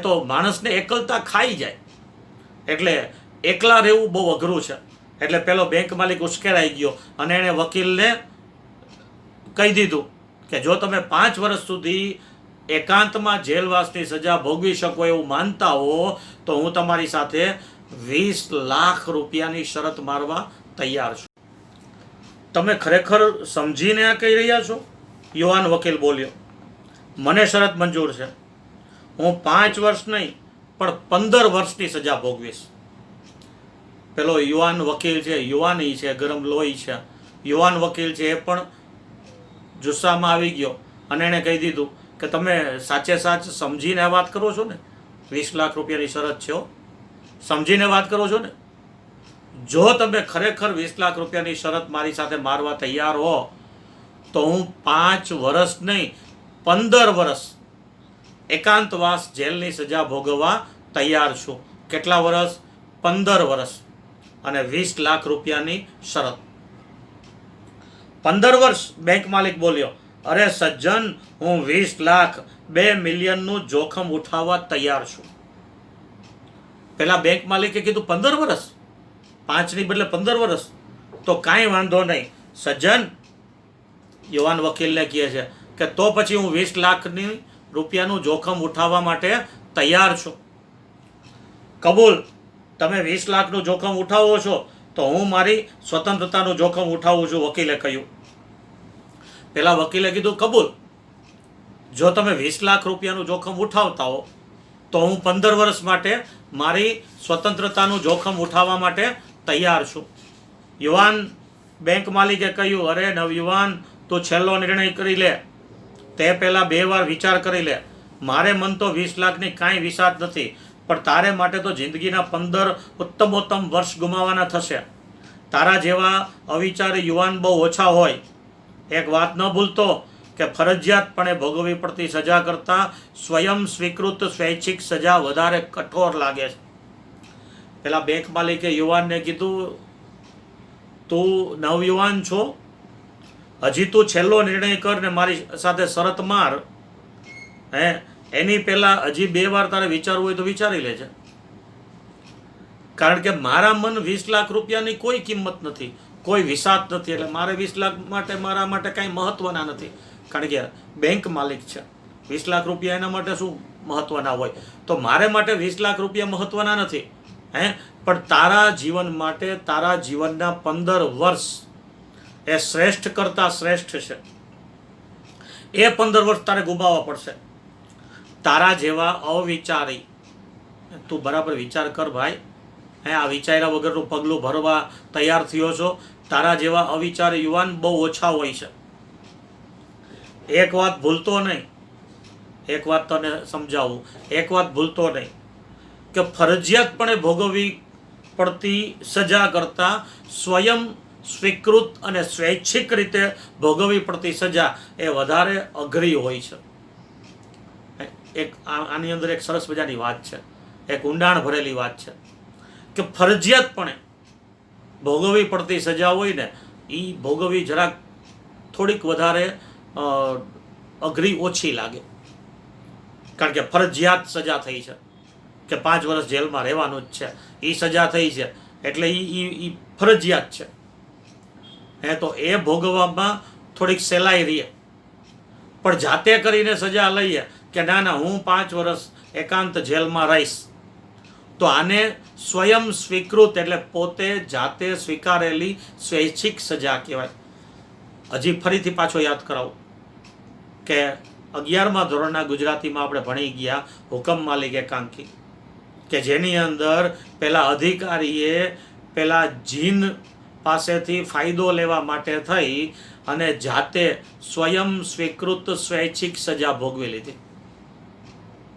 તો માણસને એકલતા ખાઈ જાય. એટલે એકલા રહેવું બહુ અઘરું છે. એટલે પેલો બેંક માલિક ઉશ્કેરાઈ ગયો અને એણે વકીલને કહી દીધું કે જો તમે 5 વર્ષ સુધી એકાંતમાં જેલવાસની સજા ભોગવી શકો એવું માનતા હો તો હું તમારી સાથે 20 લાખ રૂપિયાની શરત મારવા તૈયાર છું. તમે ખરેખર સમજીને આ કહી રહ્યા છો? યુવાન વકીલ બોલ્યો, મને શરત મંજૂર છે. હું 5 વર્ષ નહીં પણ 15 વર્ષની સજા ભોગવીશ. પેલો યુવાન વકીલ છે, યુવાની છે, ગરમ લોહી છે, યુવાન વકીલ છે, એ પણ જુસ્સામાં આવી ગયો અને એણે કહી દીધું કે તમે સાચે સાચ સમજીને વાત કરો છો ને? 20 લાખ રૂપિયાની શરત છે, સમજીને વાત કરો છો ને? જો તમે ખરેખર 20 લાખ રૂપિયાની શરત મારી સાથે મારવા તૈયાર હો તો હું 5 વર્ષ નહીં 15 વર્ષ એકાંતવાસ જેલની સજા ભોગવવા તૈયાર છું. કેટલા વર્ષ? 15 વર્ષ અને 20 લાખ રૂપિયાની શરત. 15 વર્ષ? બેંક માલિક બોલ્યો, અરે સજ્જન, હું 20 લાખ 2 મિલિયનનું જોખમ ઉઠાવવા તૈયાર છું. પેલા બેંક માલિકે કીધું 15 વર્ષ, 5ની બદલે 15 વર્ષ. તો કાંઈ વાંધો નહીં સજ્જન, યુવાન વકીલને કહે છે કે તો પછી હું 20 લાખની રૂપિયાનું જોખમ ઉઠાવવા માટે તૈયાર છું. કબૂલ, તમે 20 લાખનું જોખમ ઉઠાવો છો તો હું મારી સ્વતંત્રતાનું જોખમ ઉઠાવું છું, વકીલે કહ્યું. પેલા વકીલે કીધું કબૂલ, જો તમે 20 લાખ રૂપિયાનું જોખમ ઉઠાવતા હો તો હું 15 વર્ષ માટે મારી સ્વતંત્રતાનું જોખમ ઉઠાવવા માટે તૈયાર છું. યુવાન બેંક માલિકે કહ્યું, અરે નવયુવાન, તું છેલ્લો નિર્ણય કરી લે. તે પહેલાં 2 વાર વિચાર કરી લે. મારે મન તો 20 લાખની કાંઈ વિસાત નથી, પણ તારે માટે તો જિંદગીના 15 ઉત્તમોત્તમ વર્ષ ગુમાવવાના થશે. તારા જેવા અવિચારી યુવાન બહુ ઓછા હોય. એક વાત ન ભૂલતો કે ફરજિયાતપણે ભોગવવી પડતી સજા કરતાં સ્વયં સ્વીકૃત સ્વૈચ્છિક સજા વધારે કઠોર લાગે છે. પેલા બેંક માલિકે યુવાનને કીધું, તું નવયુવાન છો, હજી તું છેલ્લો નિર્ણય કર ને મારી સાથે શરત માર. એની પહેલાં હજી 2 વાર તારે વિચારવું હોય તો વિચારી લેજે. કારણ કે મારા મન 20 લાખ રૂપિયાની કોઈ કિંમત નથી, કોઈ વિસાત નથી. એટલે મારે 20 લાખ માટે મારા માટે કાંઈ મહત્વના નથી. કારણ કે બેંક માલિક છે, 20 લાખ રૂપિયા એના માટે શું મહત્વના હોય? તો મારે માટે 20 લાખ રૂપિયા મહત્વના નથી. પણ તારા જીવન માટે તારા જીવનના 15 વર્ષ એ શ્રેષ્ઠ કરતાં શ્રેષ્ઠ છે. એ 15 વર્ષ તારે ગુમાવવા પડશે. તારા જેવા અવિચારી, તું બરાબર વિચાર કર ભાઈ, આ વિચાર્યા વગરનું પગલું ભરવા તૈયાર થયો છો. તારા જેવા અવિચારી યુવાન બહુ ઓછા હોય છે. એક વાત ભૂલતો નહીં, એક વાત તને સમજાવું, એક વાત ભૂલતો નહીં કે ફરજિયાતપણે ભોગવવી પડતી સજા કરતાં સ્વયં સ્વીકૃત અને સ્વૈચ્છિક રીતે ભોગવવી પડતી સજા એ વધારે અઘરી હોય છે. એક આની અંદર એક સરસ મજાની વાત છે, એક ઊંડાણ ભરેલી વાત છે કે ફરજિયાતપણે ભોગવવી પડતી સજા હોય ને એ ભોગવવી જરાક થોડીક વધારે અઘરી ઓછી લાગે. કારણ કે ફરજિયાત સજા થઈ છે કે 5 વર્ષ જેલમાં રહેવાનું જ છે, એ સજા થઈ છે એટલે એ ફરજિયાત છે. તો એ ભોગવવામાં થોડીક સહેલાઈ રહે. પણ જાતે કરીને સજા લઈએ કે ના હું 5 વર્ષ એકાંત જેલમાં રહીશ, તો આને સ્વયં સ્વીકૃત એટલે પોતે જાતે સ્વીકારેલી સ્વૈચ્છિક સજા કહેવાય. હજી ફરીથી પાછો યાદ કરાવું કે 11મા ધોરણના ગુજરાતીમાં આપણે ભણી ગયા હુકમ માલિક એકાંકી, કે જેની અંદર પેલા અધિકારીએ પેલા જીન પાસેથી ફાયદો લેવા માટે થઈ અને જાતે સ્વયં સ્વીકૃત સ્વૈચ્છિક સજા ભોગવી લીધી.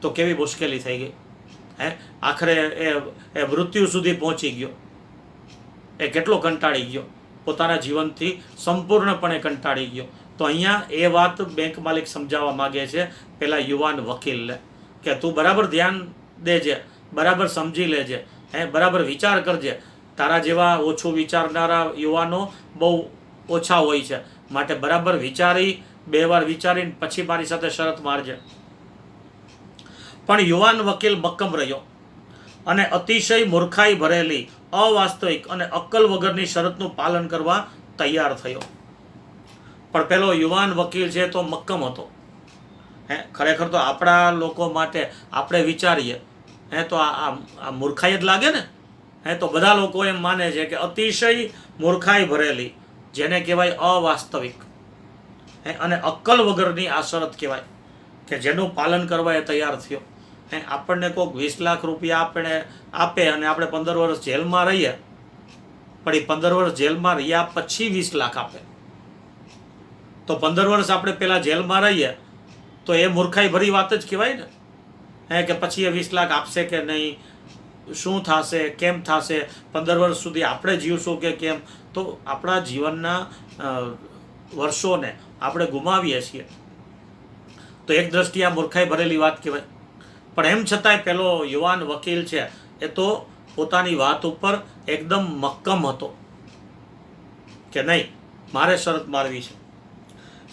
તો કેવી મુશ્કેલી થઈ ગઈ. આખરે એ મૃત્યુ સુધી પહોંચી ગયો. એ કેટલો કંટાળી ગયો, પોતાના જીવનથી સંપૂર્ણપણે કંટાળી ગયો. તો અહીંયા એ વાત બેંક માલિક સમજાવવા માગે છે પેલા યુવાન વકીલને કે તું બરાબર ધ્યાન દેજે, બરાબર સમજી લેજે, બરાબર વિચાર કરજે. તારા જેવા ઓછું વિચારનારા યુવાનો બહુ ઓછા હોય છે, માટે બરાબર વિચારી, 2 વાર વિચારીને પછી મારી સાથે શરત મારજે. પણ યુવાન વકીલ મક્કમ રહ્યો અને અતિશય મૂર્ખાઈ ભરેલી, અવાસ્તવિક અને અક્કલ વગરની શરતનું પાલન કરવા તૈયાર થયો. પણ પેલો યુવાન વકીલ છે તો મક્કમ હતો. ખરેખર તો આપણા લોકો માટે આપણે વિચારીએ તો આ મૂર્ખાઈ જ લાગે ને. તો બધા લોકો એમ માને છે કે અતિશય મૂર્ખાઈ ભરેલી, જેને કહેવાય અવાસ્તવિક અને અક્કલ વગરની આ શરત કહેવાય કે જેનું પાલન કરવા એ તૈયાર થયો. આપણને કોઈક 20 લાખ રૂપિયા આપે અને આપણે 15 વર્ષ જેલમાં રહીએ, પણ એ 15 વર્ષ જેલમાં રહ્યા પછી 20 લાખ આપે, તો 15 વર્ષ આપણે પેલા જેલમાં રહીએ તો એ મૂર્ખાઈ ભરી વાત જ કહેવાય ને. કે પછી એ 20 લાખ આપશે કે નહીં, શું થશે, કેમ થશે, 15 વર્ષ સુધી આપણે જીવશું કે કેમ. તો આપણા જીવનના વર્ષોને આપણે ગુમાવીએ છીએ. તો એક દ્રષ્ટિએ આ મૂર્ખાઈ ભરેલી વાત કહેવાય. પણ એમ છતાંય પેલો યુવાન વકીલ છે એ તો પોતાની વાત ઉપર એકદમ મક્કમ હતો કે નહીં, મારે શરત મારવી છે.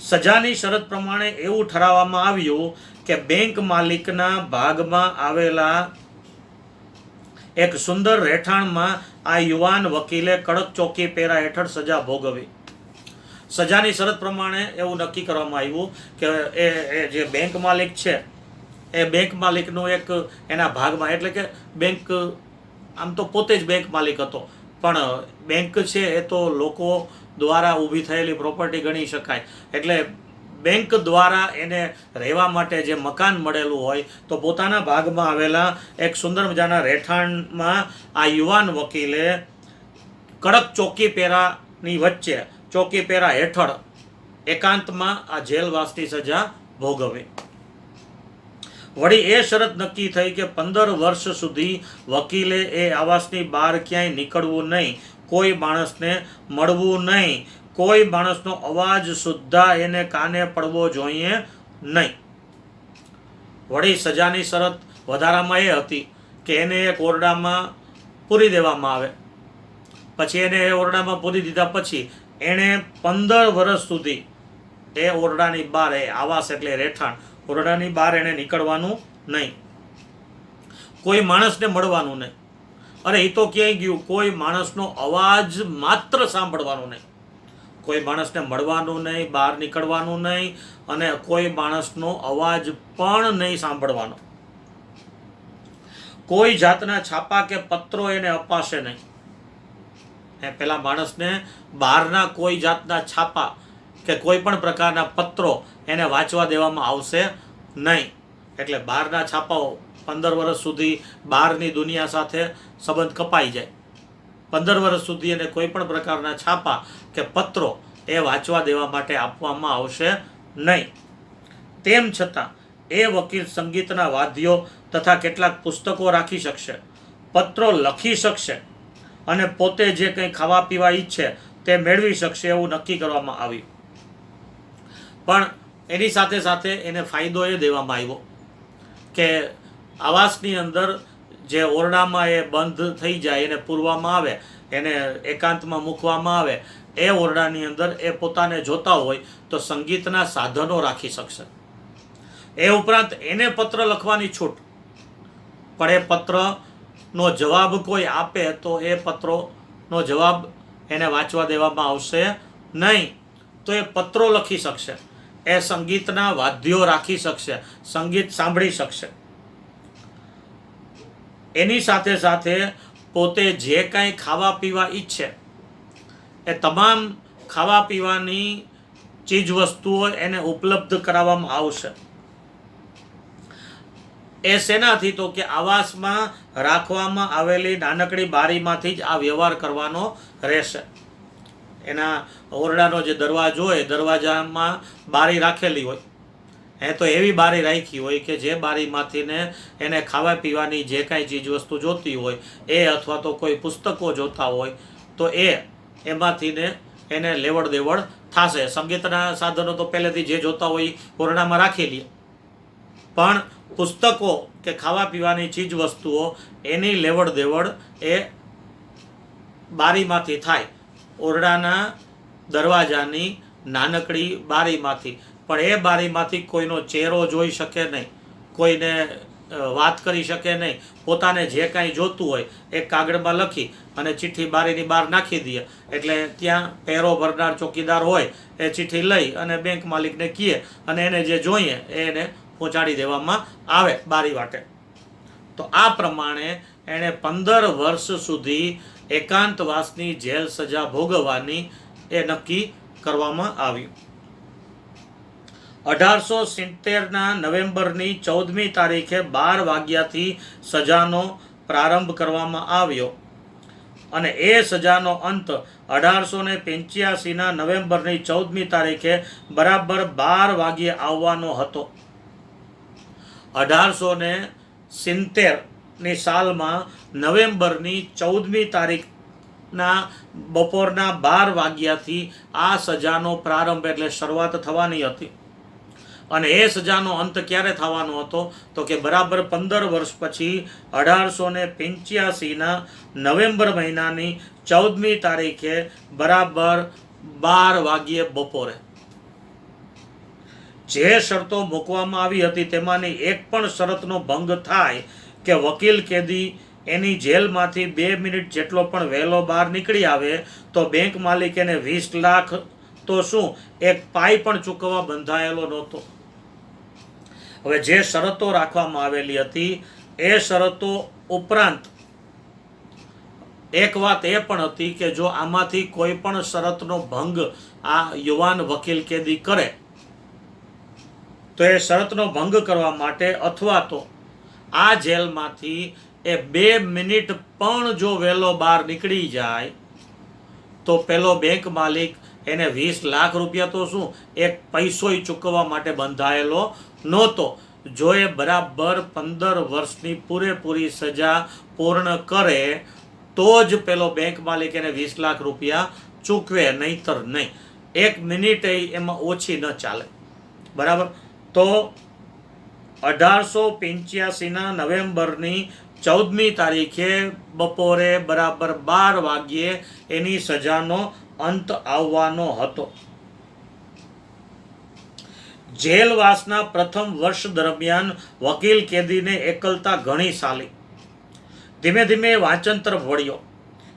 સજાની શરત પ્રમાણે એવું ઠરાવવામાં આવ્યું કે બેંક માલિકના ભાગમાં આવેલા એક સુંદર રહેઠાણમાં આ યુવાન વકીલે કડક ચોકી પેરા હેઠળ સજા ભોગવી. સજાની શરત પ્રમાણે એવું નક્કી કરવામાં આવ્યું કે એ જે બેંક માલિક છે એ બેંક માલિકનું એક એના ભાગમાં, એટલે કે બેંક આમ તો પોતે જ બેંક માલિક હતો, પણ બેંક છે એ તો લોકો દ્વારા ઊભી થયેલી પ્રોપર્ટી ગણી શકાય. એટલે બેંક દ્વારા એને રહેવા માટે જે મકાન મળેલું હોય, તો પોતાના ભાગમાં આવેલા એક સુંદર મજાના રહેઠાણમાં આ યુવાન વકીલે કડક ચોકી પેરાની વચ્ચે, ચોકી પેરા હેઠળ એકાંતમાં આ જેલવાસની સજા ભોગવી. વળી એ શરત નક્કી થઈ કે 15 વર્ષ સુધી વકીલે એ આવાસની બહાર ક્યાંય નીકળવું નહીં, કોઈ માણસને મળવું નહીં, કોઈ માણસનો અવાજ સુદ્ધા એને કાને પડવો જોઈએ નહીં. વળી સજાની શરત વધારામાં એ હતી કે એને એક ઓરડામાં પૂરી દેવામાં આવે. પછી એને એ ઓરડામાં પૂરી દીધા પછી એણે 15 વર્ષ સુધી એ ઓરડાની બહાર, એ આવાસ એટલે રહેઠાણ, ઓરડાની બહાર એણે નીકળવાનું નહીં, કોઈ માણસને મળવાનું નહીં. અરે એ તો ક્યાંય ગયું, કોઈ માણસનો અવાજ માત્ર સાંભળવાનું નહીં, કોઈ માણસને મળવાનું નહીં, બહાર નીકળવાનું નહીં, અને કોઈ માણસનો અવાજ પણ નહીં સાંભળવાનો. કોઈ જાતના છાપા કે પત્રો એને અપાશે નહીં. પેલા માણસને બહારના કોઈ જાતના છાપા કે કોઈ પણ પ્રકારના પત્રો એને વાંચવા દેવામાં આવશે નહીં. એટલે બહારના છાપાઓ 15 વર્ષ સુધી બહારની દુનિયા સાથે સંબંધ કપાઈ જાય. 15 વર્ષ સુધી એને કોઈ પણ પ્રકારના છાપા કે પત્રો એ વાંચવા દેવા માટે આપવામાં આવશે નહીં. તેમ છતાં એ વકીલ સંગીતના વાદ્યો તથા કેટલાક પુસ્તકો રાખી શકશે, પત્રો લખી શકશે અને પોતે જે કંઈ ખાવા પીવા ઈચ્છે તે મેળવી શકશે એવું નક્કી કરવામાં આવ્યું. પણ એની સાથે સાથે એને ફાયદો એ દેવામાં આવ્યો કે આવાસની અંદર જે ઓરડામાં એ બંધ થઈ જાય, એને પૂરવામાં આવે, એને એકાંતમાં મૂકવામાં આવે, એ ઓરડાની અંદર એ પોતાને જોતા હોય તો સંગીતના સાધનો રાખી શકશે. એ ઉપરાંત એને પત્ર લખવાની છૂટ, પણ એ પત્રનો જવાબ કોઈ આપે તો એ પત્રનો જવાબ એને વાંચવા દેવામાં આવશે નહીં. તો એ પત્રો લખી શકશે, એ સંગીતના વાદ્યો રાખી શકશે, સંગીત સાંભળી શકશે. એની સાથે સાથે પોતે જે કાંઈ ખાવા પીવા ઈચ્છે એ તમામ ખાવા પીવાની ચીજ વસ્તુઓ એને ઉપલબ્ધ કરાવવામાં આવશે. એ શેનાથી? તો કે આવાસમાં રાખવામાં આવેલી નાનકડી બારીમાંથી જ આ વ્યવહાર કરવાનો રહેશે. એના ઓરડાનો જે દરવાજો હોય, દરવાજામાં બારી રાખેલી હોય, તો એવી બારી રાખી હોય કે જે બારીમાંથી ને એને ખાવા પીવાની જે કાંઈ ચીજ વસ્તુ જોતી હોય એ, અથવા તો કોઈ પુસ્તકો જોતા હોય તો એમાંથી ને એને લેવડ દેવડ થશે. સંગીતના સાધનો તો પહેલેથી જે જોતા હોય ઓરડામાં રાખી લે, પણ પુસ્તકો કે ખાવા પીવાની ચીજ વસ્તુઓ એની લેવડ દેવડ એ બારીમાંથી થાય, ઓરડાના દરવાજાની નાનકડી બારીમાંથી. પણ એ બારીમાંથી કોઈનો ચહેરો જોઈ શકે નહીં, કોઈને વાત કરી શકે નહીં. પોતાને જે કાંઈ જોતું હોય એ કાગળમાં લખી અને ચિઠ્ઠી બારીની બહાર નાખી દે, એટલે ત્યાં પહેરો ભરનાર ચોકીદાર હોય એ ચિઠ્ઠી લઈ અને બેંક માલિકને કહે અને એને જે જોઈએ એને પહોંચાડી દેવામાં આવે બારી વાટે. તો આ પ્રમાણે એણે 15 વર્ષ સુધી એકાંતવાસની જેલ સજા ભોગવવાની એ નક્કી કરવામાં આવ્યું. 1870ના નવેમ્બરની 14મી તારીખે 12 વાગ્યાથી સજાનો પ્રારંભ કરવામાં આવ્યો અને એ સજાનો અંત 1885ના નવેમ્બરની 14મી તારીખે બરાબર 12 વાગ્યે આવવાનો હતો. 1870ની સાલમાં નવેમ્બરની 14મી તારીખના બપોરના 12 વાગ્યાથી આ સજાનો પ્રારંભ એટલે શરૂઆત થવાની હતી. અને એ સજાનો અંત ક્યારે થવાનો હતો તો કે બરાબર 15 વર્ષ પછી 1885ના નવેમ્બર મહિનાની 14મી તારીખે બરાબર 12 વાગ્યે બપોરે. જે શરતો મૂકવામાં આવી હતી તેમાંની એક પણ શરતનો ભંગ થાય કે વકીલ કેદી એની જેલમાંથી 2 મિનિટ જેટલો પણ વહેલો બહાર નીકળી આવે તો બેંક માલિક એને 20 લાખ તો શું એક પાઈ પણ ચૂકવવા બંધાયેલો નહોતો. હવે જે શરતો રાખવામાં આવેલી હતી એ શરતો ઉપરાંત એક વાત એ પણ હતી કે જો આમાંથી કોઈ પણ શરતનો ભંગ આ યુવાન વકીલ કેદી કરે તો એ શરતનો ભંગ કરવા માટે અથવા તો આ જેલમાંથી એ 2 મિનિટ પણ જો વહેલો બહાર નીકળી જાય તો પેલો બેંક માલિક એને 20 લાખ રૂપિયા તો શું એક પૈસોય ચૂકવવા માટે બંધાયેલો નહોતો. જો એ બરાબર 15 વર્ષની પૂરેપૂરી સજા પૂર્ણ કરે તો જ પેલો બેંક માલિક એને 20 લાખ રૂપિયા ચૂકવે, નહીતર નહીં. 1 મિનિટ એમાં ઓછી ન ચાલે. બરાબર. તો 1885ના નવેમ્બરની 14મી તારીખે બપોરે બરાબર 12 વાગ્યે એની સજાનો અંત આવવાનો હતો. જેલવાસના પ્રથમ વર્ષ દરમિયાન વકીલ કેદીને એકલતા ઘણી સાલી. ધીમે ધીમે વાંચન તરફ વળ્યો.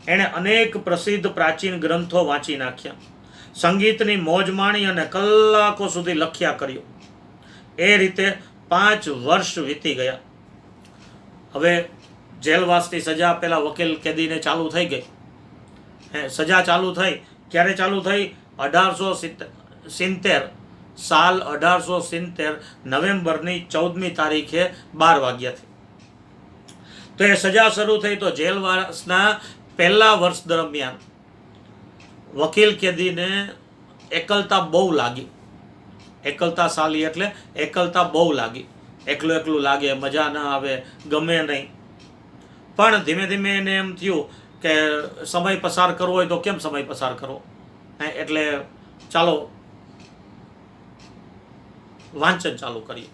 એણે અનેક પ્રસિદ્ધ પ્રાચીન ગ્રંથો વાંચી નાખ્યા, સંગીતની મોજ માણી અને કલાકો સુધી લખ્યા કર્યું. એ રીતે 5 વર્ષ વીતી ગયા. હવે જેલવાસની સજા પેલા વકીલ કેદીને ચાલુ થઈ ગઈ. સજા ચાલુ થઈ ક્યારે ચાલુ થઈ? 1870 સાલ 1870 નવેમ્બરની 14મી તારીખે 12 વાગ્યાથી. તો એ સજા શરૂ થઈ તો જેલવાસના પહેલા વર્ષ દરમિયાન વકીલ કેદીને એકલતા બહુ લાગી. એકલતા સાલી એટલે એકલતા બહુ લાગી. એકલું એકલું લાગે, મજા ન આવે, ગમે નહીં. પણ ધીમે ધીમે એને એમ થયું કે સમય પસાર કરવો હોય તો કેમ સમય પસાર કરવો, એટલે ચાલો વાંચન ચાલુ કરીએ.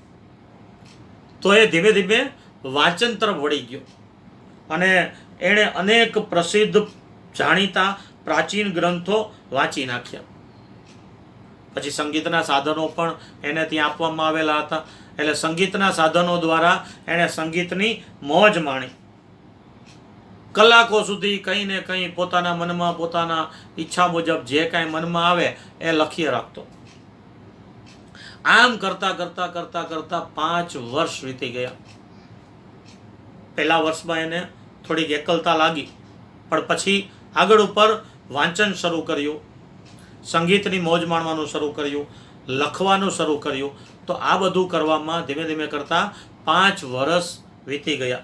તો એ ધીમે ધીમે વાંચન તરફ વળી ગયો અને એણે અનેક પ્રસિદ્ધ જાણીતા પ્રાચીન ગ્રંથો વાંચી નાખ્યા. પછી સંગીતના સાધનો પણ એને ત્યાં આપવામાં આવેલા હતા, એટલે સંગીતના સાધનો દ્વારા એણે સંગીતની મોજ માણી. કલાકો સુધી કંઈ ને કંઈ પોતાના મનમાં પોતાના ઈચ્છા મુજબ જે કાંઈ મનમાં આવે એ લખી રાખતો. આમ કરતા કરતા કરતા કરતા 5 વર્ષ વીતી ગયા. પહેલા વર્ષમાં એને થોડીક એકલતા લાગી, પણ પછી આગળ ઉપર વાંચન શરૂ કર્યું, સંગીતની મોજ માણવાનું શરૂ કર્યું, લખવાનું શરૂ કર્યું. તો આ બધું કરવામાં ધીમે ધીમે કરતા 5 વર્ષ વીતી ગયા.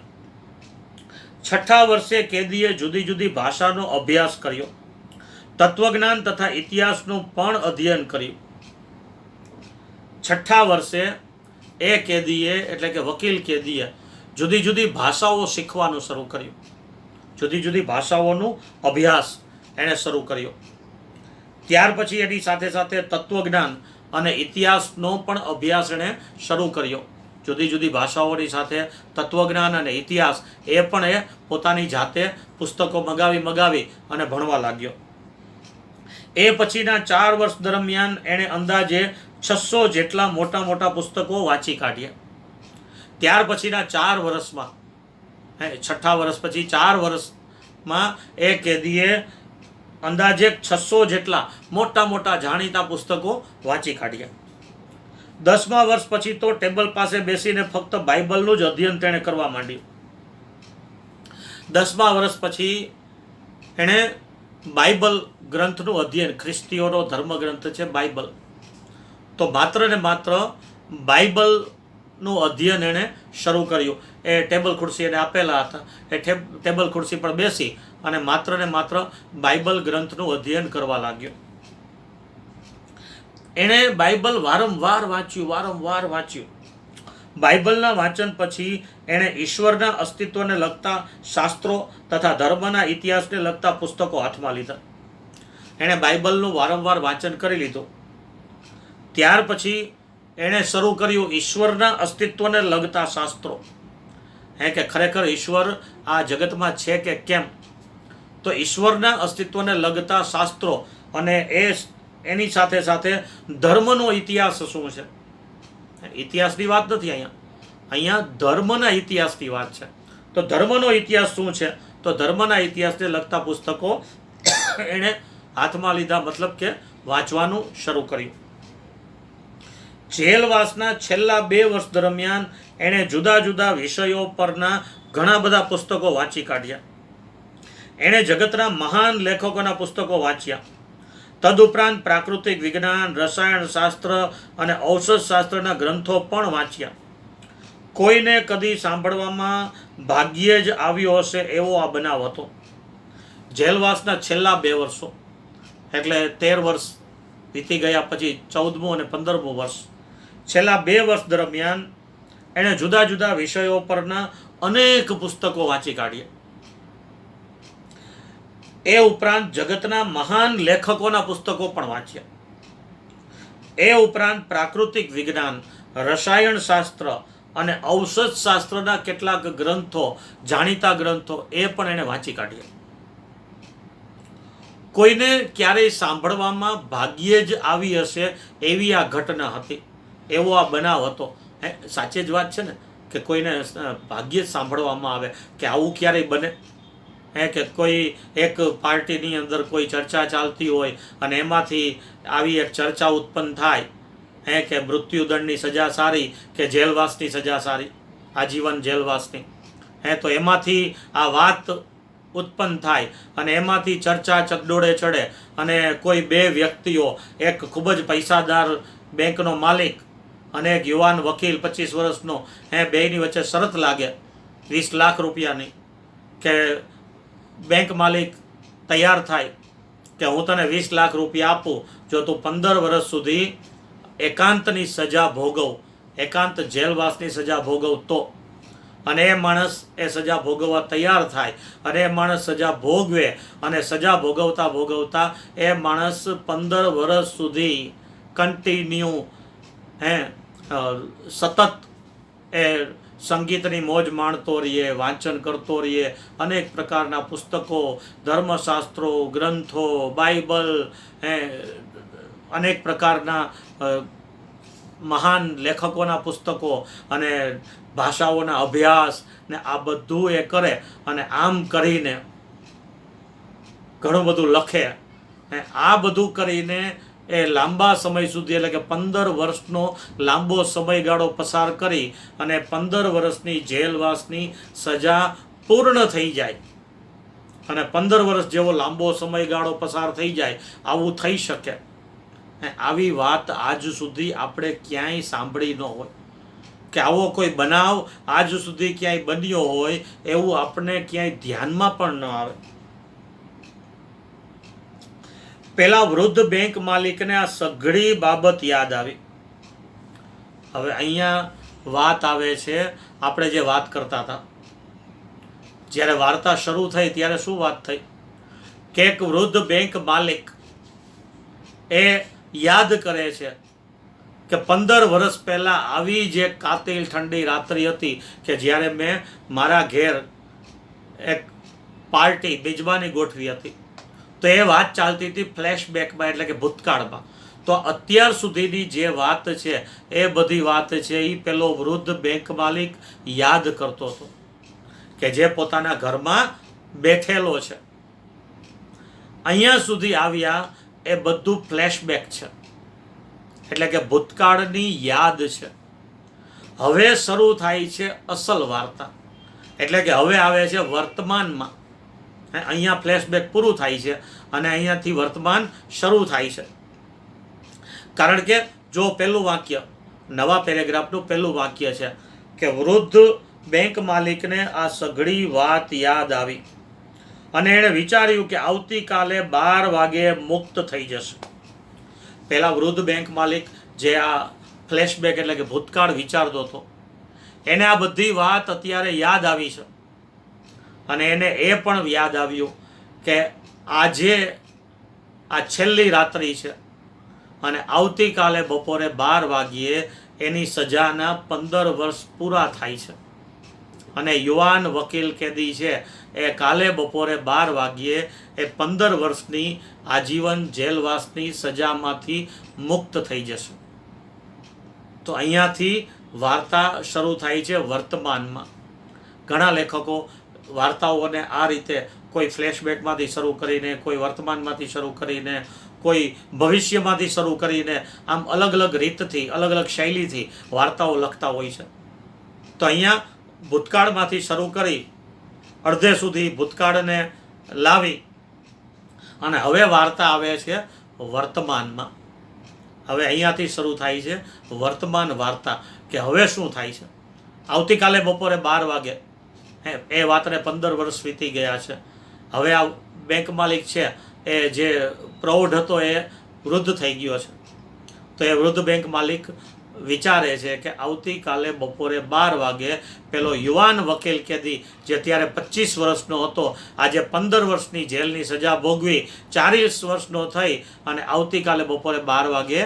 6થા વર્ષે કેદીએ જુદી જુદી ભાષાનો અભ્યાસ કર્યો, તત્વજ્ઞાન તથા ઇતિહાસનું પણ અધ્યયન કર્યું. 6થા વર્ષે એ કેદીએ એટલે કે વકીલ કેદીએ જુદી જુદી ભાષાઓ શીખવાનું શરૂ કર્યું. જુદી જુદી ભાષાઓનું અભ્યાસ એણે શરૂ કર્યો. ત્યાર પછી એની સાથે સાથે તત્વજ્ઞાન અને ઇતિહાસનો પણ અભ્યાસ એણે શરૂ કર્યો. જુદી જુદી ભાષાઓની સાથે તત્વજ્ઞાન અને ઇતિહાસ એ પણ એ પોતાની જાતે પુસ્તકો મગાવી અને ભણવા લાગ્યો. એ પછીના 4 વર્ષ દરમિયાન એણે અંદાજે 600 જેટલા મોટા મોટા પુસ્તકો વાંચી કાઢ્યા. ત્યાર પછીના 4 વર્ષમાં, છઠ્ઠા વર્ષ પછી 4 વર્ષમાં એ કેદીએ અંદાજે 600 જેટલા મોટા મોટા જાણીતા પુસ્તકો વાંચી કાઢ્યા. 10મા વર્ષ પછી તો ટેબલ પાસે બેસીને ફક્ત બાઇબલનું જ અધ્યયન તેણે કરવા માંડ્યું. 10મા વર્ષ પછી એણે બાઇબલ ગ્રંથનું અધ્યયન, ખ્રિસ્તીઓનો ધર્મગ્રંથ છે બાઇબલ, તો માત્ર ને માત્ર બાઇબલનું અધ્યયન એણે શરૂ કર્યું. એ ટેબલ ખુરશી એને આપેલા હતા, એ ટેબલ ખુરશી પર બેસી અને માત્ર ને માત્ર બાઇબલ ગ્રંથનું અધ્યયન કરવા લાગ્યો. એણે બાઇબલ વારંવાર વાંચ્યું. બાઇબલના વાંચન પછી એણે ઈશ્વરના અસ્તિત્વને લગતા શાસ્ત્રો તથા ધર્મના ઇતિહાસને લગતા પુસ્તકો હાથમાં લીધા. એણે બાઇબલનું વારંવાર વાંચન કરી લીધું. ત્યાર પછી એણે શરૂ કર્યું ઈશ્વરના અસ્તિત્વને લગતા શાસ્ત્રો, કે ખરેખર ઈશ્વર આ જગતમાં છે કે કેમ, તો ઈશ્વરના અસ્તિત્વને લગતા શાસ્ત્રો અને એની સાથે સાથે ધર્મનો ઇતિહાસ શું છે. ઇતિહાસની વાત નથી અહીંયા ધર્મના ઇતિહાસની વાત છે. તો ધર્મનો ઇતિહાસ શું છે, તો ધર્મના ઇતિહાસને લગતા પુસ્તકો એણે હાથમાં લીધા, મતલબ કે વાંચવાનું શરૂ કર્યું. જેલવાસના છેલ્લા 2 વર્ષ દરમિયાન એણે જુદા જુદા વિષયો પરના ઘણા બધા પુસ્તકો વાંચી કાઢ્યા. એણે જગતના મહાન લેખકોના પુસ્તકો વાંચ્યા. તદુપરાંત પ્રાકૃતિક વિજ્ઞાન, રસાયણ શાસ્ત્ર અને ઔષધ શાસ્ત્રના ગ્રંથો પણ વાંચ્યા. કોઈને કદી સાંભળવામાં ભાગ્યે જ આવ્યો હશે એવો આ બનાવ હતો. જેલવાસના છેલ્લા 2 વર્ષો એટલે 13 વર્ષ વીતી ગયા પછી 14મું અને 15મું વર્ષ, છેલ્લા 2 વર્ષ દરમિયાન એણે જુદા જુદા વિષયો પરના અનેક પુસ્તકો વાંચી કાઢ્યા. એ ઉપરાંત જગતના મહાન લેખકોના પુસ્તકો પણ વાંચ્યા. એ ઉપરાંત પ્રાકૃતિક વિજ્ઞાન, રસાયણ શાસ્ત્ર અને ઔષધ શાસ્ત્રના કેટલાક ગ્રંથો, જાણીતા ગ્રંથો એ પણ એણે વાંચી કાઢ્યા. કોઈને ક્યારેય સાંભળવામાં ભાગ્યે જ આવી હશે એવી આ ઘટના હતી, એવો આ બનાવ હતો. સાચે જ વાત છે ને, કે કોઈને ભાગ્યે જ સાંભળવામાં આવે કે આવું ક્યારેય બને. કે કોઈ એક પાર્ટીની અંદર કોઈ ચર્ચા ચાલતી હોય અને એમાંથી આવી એક ચર્ચા ઉત્પન્ન થાય કે મૃત્યુદંડની સજા સારી કે જેલવાસની સજા સારી, આજીવન જેલવાસની. તો એમાંથી આ વાત ઉત્પન્ન થાય અને એમાંથી ચર્ચા ચકડોળે ચડે અને કોઈ 2 વ્યક્તિઓ, એક ખૂબ જ પૈસાદાર બેંકનો માલિક અને એક યુવાન વકીલ 25 વર્ષનો, બેયની વચ્ચે શરત લાગે 20 લાખ રૂપિયાની, કે બેંક માલિક તૈયાર થાય કે હું તને 20 લાખ રૂપિયા આપું જો તું 15 વર્ષ સુધી એકાંતની સજા ભોગવ, એકાંત જેલવાસની સજા ભોગવ તો. અને એ માણસ એ સજા ભોગવવા તૈયાર થાય અને એ માણસ સજા ભોગવે અને સજા ભોગવતા એ માણસ 15 વર્ષ સુધી કન્ટિન્યુ સતત એ સંગીતની મોજ માણતો રહીએ, વાંચન કરતો રહીએ, અનેક પ્રકારના પુસ્તકો, ધર્મશાસ્ત્રો, ગ્રંથો, બાઇબલ, અનેક પ્રકારના મહાન લેખકોના પુસ્તકો અને ભાષાઓના અભ્યાસ ને આ બધું એ કરે અને આમ કરીને ઘણું બધું લખે. આ બધું કરીને એ લાંબા સમય સુધી એટલે કે 15 વર્ષનો લાંબો સમયગાળો પસાર કરી અને 15 વર્ષની જેલવાસની સજા પૂર્ણ થઈ જાય અને 15 વર્ષ જેવો લાંબો સમયગાળો પસાર થઈ જાય, આવું થઈ શકે. આવી વાત આજ સુધી આપણે ક્યાંય સાંભળી ન હોય કે આવો કોઈ બનાવ આજ સુધી ક્યાંય બન્યો હોય એવું આપણે ક્યાંય ધ્યાનમાં પણ ન આવે. પેલા વૃદ્ધ બેંક માલિકને આ સઘળી બાબત યાદ આવી. હવે અહીંયા વાત આવે છે આપણે જે વાત કરતા હતા. જ્યારે વાર્તા શરૂ થઈ ત્યારે શું વાત થઈ કે એક વૃદ્ધ બેંક માલિક એ યાદ કરે છે કે 15 વર્ષ પહેલાં આવી જે કાતિલ ઠંડી રાત્રિ હતી કે જ્યારે મેં મારા ઘેર એક પાર્ટી બીજવાની ગોઠવી હતી. તો એ વાત ચાલતી હતી ફ્લેશબેકમાં, એટલે કે ભૂતકાળમાં. તો અત્યાર સુધીની જે વાત છે એ બધી વાત છે એ પેલો વૃદ્ધ બેંક માલિક યાદ કરતો હતો કે જે પોતાના ઘરમાં બેઠેલો છે. અહીંયા સુધી આવ્યા એ બધું ફ્લેશબેક છે, એટલે કે ભૂતકાળની યાદ છે. હવે શરૂ થાય છે અસલ વાર્તા, એટલે કે હવે આવે છે વર્તમાનમાં. અહીંયા ફ્લેશબેક પૂરું થાય છે અને અહીંયાથી વર્તમાન શરૂ થાય છે. કારણ કે જો પહેલું વાક્ય, નવા પેરેગ્રાફનું પહેલું વાક્ય છે કે વૃદ્ધ બેંક માલિકને આ સઘળી વાત યાદ આવી અને એણે વિચાર્યું કે આવતીકાલે 12 વાગે મુક્ત થઈ જશે. પહેલા વૃદ્ધ બેંક માલિક જે આ ફ્લેશબેક એટલે કે ભૂતકાળ વિચારતો હતો, એને આ બધી વાત અત્યારે યાદ આવી છે અને એને એ પણ યાદ આવ્યું કે આજે આ છેલ્લી રાત્રિ છે અને આવતીકાલે બપોરે 12 વાગ્યે એની સજાના 15 વર્ષ પૂરા થાય છે અને યુવાન વકીલ કેદી છે એ કાલે બપોરે 12 વાગ્યે એ 15 વર્ષની આજીવન જેલવાસની સજામાંથી મુક્ત થઈ જશે. તો અહીંયાથી વાર્તા શરૂ થાય છે વર્તમાનમાં. ઘણા લેખકો વાર્તાઓને આ રીતે કોઈ ફ્લેશબેકમાંથી શરૂ કરીને, કોઈ વર્તમાનમાંથી શરૂ કરીને, કોઈ ભવિષ્યમાંથી શરૂ કરીને, આમ અલગ અલગ રીતથી, અલગ અલગ શૈલીથી વાર્તાઓ લખતા હોય છે. તો અહીંયા ભૂતકાળમાંથી શરૂ કરી અડધે સુધી ભૂતકાળને લાવી અને હવે વાર્તા આવે છે વર્તમાનમાં. હવે અહીંયાથી શરૂ થાય છે વર્તમાન વાર્તા કે હવે શું થાય છે. આવતીકાલે બપોરે 12 વાગે એ વાતને 15 વર્ષ વીતી ગયા છે. હવે આ બેંક માલિક છે એ જે પ્રૌઢ હતો એ વૃદ્ધ થઈ ગયો છે. તો એ વૃદ્ધ બેંક માલિક વિચારે છે કે આવતીકાલે બપોરે 12 વાગે પેલો યુવાન વકીલ કેદી જે ત્યારે 25 વર્ષનો હતો, આજે 15 વર્ષની જેલની સજા ભોગવી 40 વર્ષનો થઈ અને આવતીકાલે બપોરે 12 વાગે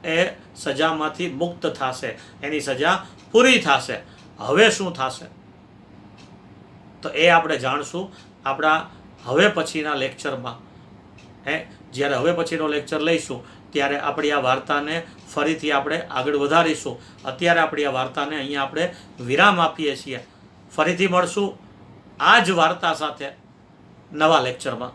એ સજામાંથી મુક્ત થશે, એની સજા પૂરી થશે. હવે શું થશે તો એ આપણે જાણશું આપણા હવે પછીના લેક્ચરમાં. જ્યારે હવે પછીનો લેક્ચર લઈશું ત્યારે આપણી આ વાર્તાને ફરીથી આપણે આગળ વધારીશું. અત્યારે આપણી આ વાર્તાને અહીંયા આપણે વિરામ આપીએ છીએ. ફરીથી મળશું આ જ વાર્તા સાથે નવા લેક્ચરમાં.